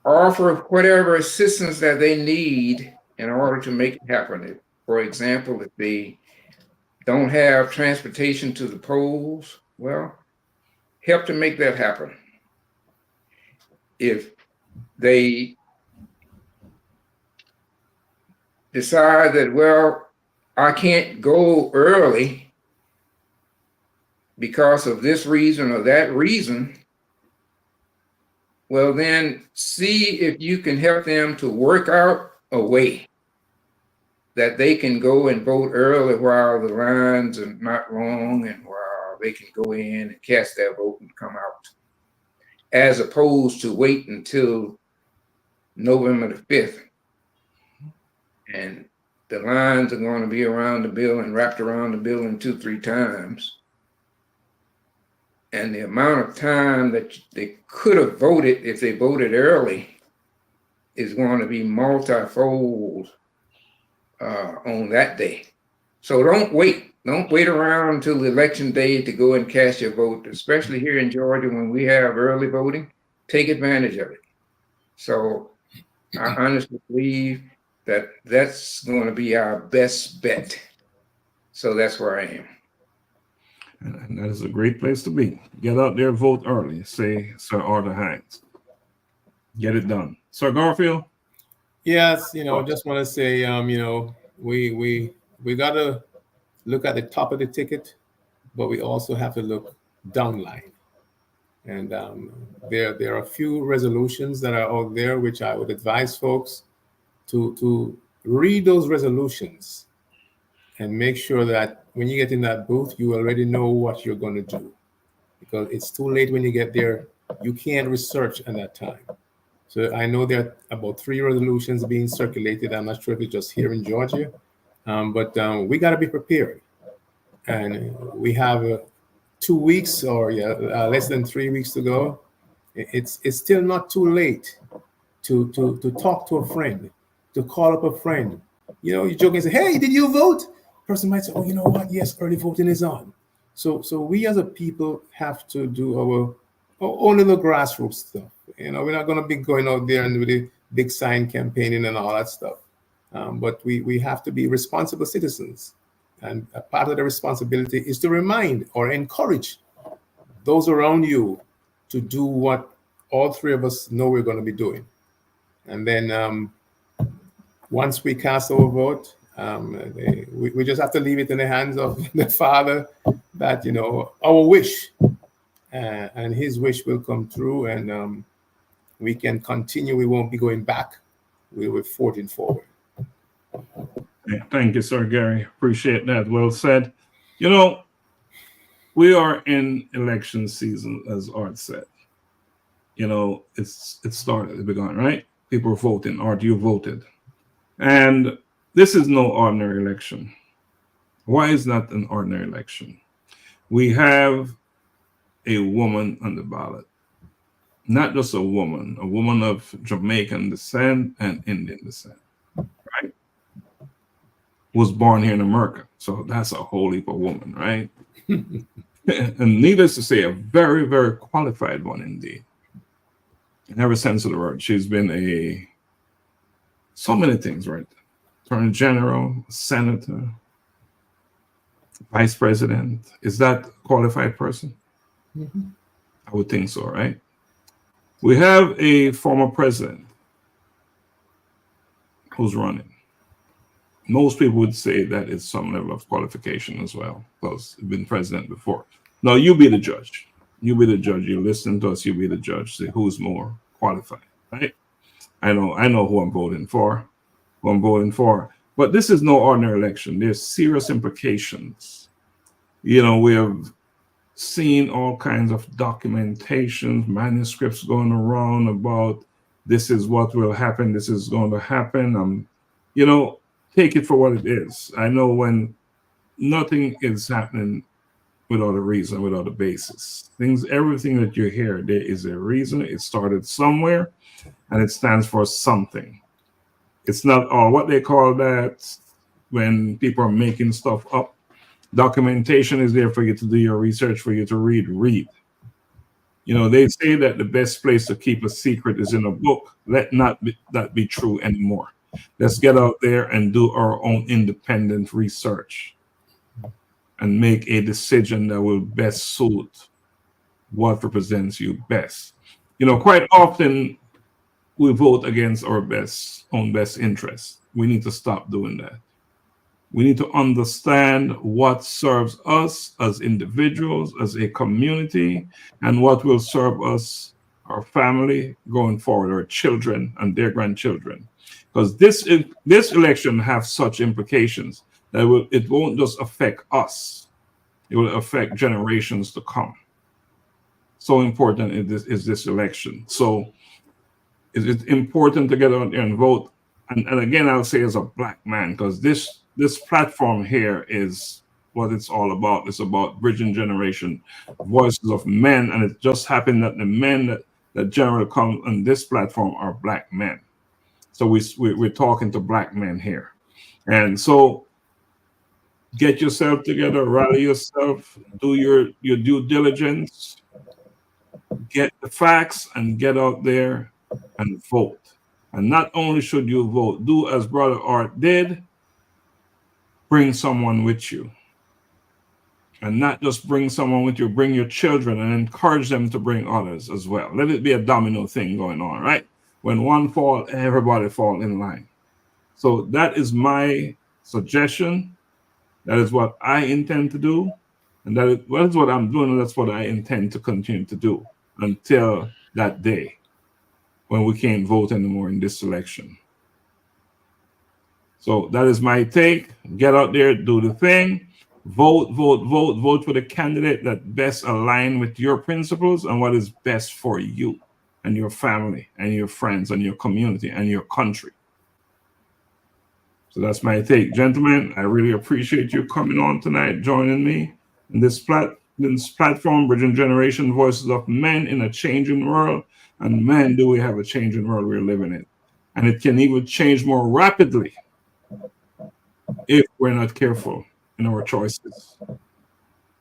Speaker 4: Offer whatever assistance that they need in order to make it happen. For example, if they don't have transportation to the polls, well, help to make that happen. If they decide that, well, I can't go early because of this reason or that reason, well, then see if you can help them to work out a way that they can go and vote early while the lines are not long and while they can go in and cast their vote and come out, as opposed to wait until November the 5th. And the lines are going to be around the building, wrapped around the building 2-3 times. And the amount of time that they could have voted if they voted early is going to be multifold on that day. So don't wait. Don't wait around until election day to go and cast your vote, especially here in Georgia when we have early voting. Take advantage of it. So I honestly believe that that's going to be our best bet. So that's where I am.
Speaker 2: And that is a great place to be. Get out there, vote early, say Sir Arthur Hines. Get it done. Sir Garfield?
Speaker 3: Yes, just want to say, we got to look at the top of the ticket, but we also have to look downline. And there are a few resolutions that are out there, which I would advise folks to read those resolutions and make sure that when you get in that booth, you already know what you're going to do, because it's too late when you get there. You can't research at that time. So I know there are about 3 resolutions being circulated. I'm not sure if it's just here in Georgia, but we got to be prepared. And we have 2 weeks or less than 3 weeks to go. It's still not too late to talk to a friend, to call up a friend. You joke and say, "Hey, did you vote?" Person might say, "Oh, you know what? Yes, early voting is on." So we as a people have to do our own little grassroots stuff. We're not going to be going out there and with the big sign campaigning and all that stuff. But we have to be responsible citizens. And a part of the responsibility is to remind or encourage those around you to do what all 3 of us know we're going to be doing. And then once we cast our vote, we just have to leave it in the hands of the Father that, our wish and his wish will come true, and we can continue. We won't be going back. We're forging forward.
Speaker 2: Thank you, Sir Gary. Appreciate that. Well said. We are in election season, as Art said. It started, it begun, right? People are voting. Art, you voted. And this is no ordinary election. Why is not an ordinary election? We have a woman on the ballot. Not just a woman of Jamaican descent and Indian descent, right? Was born here in America. So that's a whole heap of woman, right? And needless to say, a very, very qualified one indeed. In every sense of the word. She's been so many things, right? Attorney General, Senator, Vice President. Is that a qualified person?
Speaker 3: Mm-hmm.
Speaker 2: I would think so, right? We have a former president who's running. Most people would say that is some level of qualification as well, because you've been president before. Now, you be the judge. You be the judge. You listen to us, you be the judge. Say who's more qualified, right? I know who I'm voting for. But this is no ordinary election. There's serious implications. We have seen all kinds of documentations, manuscripts going around about this is what will happen, this is going to happen. Take it for what it is. I know when nothing is happening without a reason, without a basis. Everything that you hear, there is a reason. It started somewhere, and it stands for something. It's not what they call that when people are making stuff up. Documentation is there for you to do your research, for you to read. They say that the best place to keep a secret is in a book. Let not that be true anymore. Let's get out there and do our own independent research and make a decision that will best suit what represents you best. Quite often we vote against our own best interests. We need to stop doing that. We need to understand what serves us as individuals, as a community, and what will serve us, our family, going forward, our children and their grandchildren. Because this election has such implications that it won't just affect us. It will affect generations to come. So important is this election. So it's important to get out there and vote. And again, I'll say as a Black man, because this platform here is what it's all about. It's about bridging generation, voices of men. And it just happened that the men that generally come on this platform are Black men. So we're talking to Black men here. And so get yourself together, rally yourself, do your due diligence, get the facts, and get out there and vote. And not only should you vote, do as Brother Art did, bring someone with you. And not just bring someone with you, bring your children and encourage them to bring others as well. Let it be a domino thing going on, right? When one fall, everybody fall in line. So that is my suggestion. That is what I intend to do. And that is what I'm doing, and that's what I intend to continue to do until that day when we can't vote anymore in this election. So that is my take. Get out there, do the thing. Vote for the candidate that best align with your principles and what is best for you and your family and your friends and your community and your country. So that's my take. Gentlemen, I really appreciate you coming on tonight, joining me in this platform, Bridging Generation, Voices of Men in a Changing World. And man, do we have a changing world we're living in. And it can even change more rapidly if we're not careful in our choices,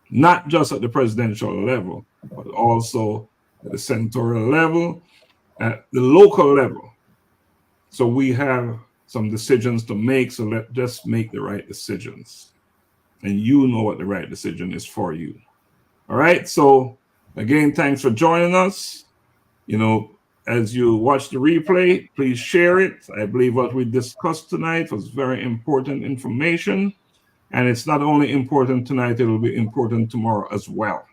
Speaker 2: not just at the presidential level, but also at the senatorial level, at the local level. So we have some decisions to make, so let's just make the right decisions. And you know what the right decision is for you. All right, so again, thanks for joining us. You know, as you watch the replay, please share it. I believe what we discussed tonight was very important information. And it's not only important tonight, it will be important tomorrow as well.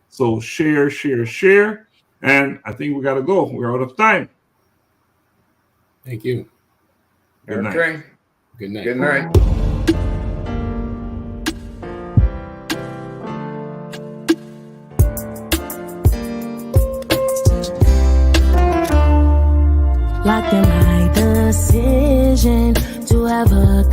Speaker 2: So share. And I think we got to go. We're out of time.
Speaker 3: Thank you.
Speaker 2: Good night.
Speaker 4: Okay.
Speaker 3: Good night.
Speaker 4: Good night.
Speaker 1: Locked in my decision to have a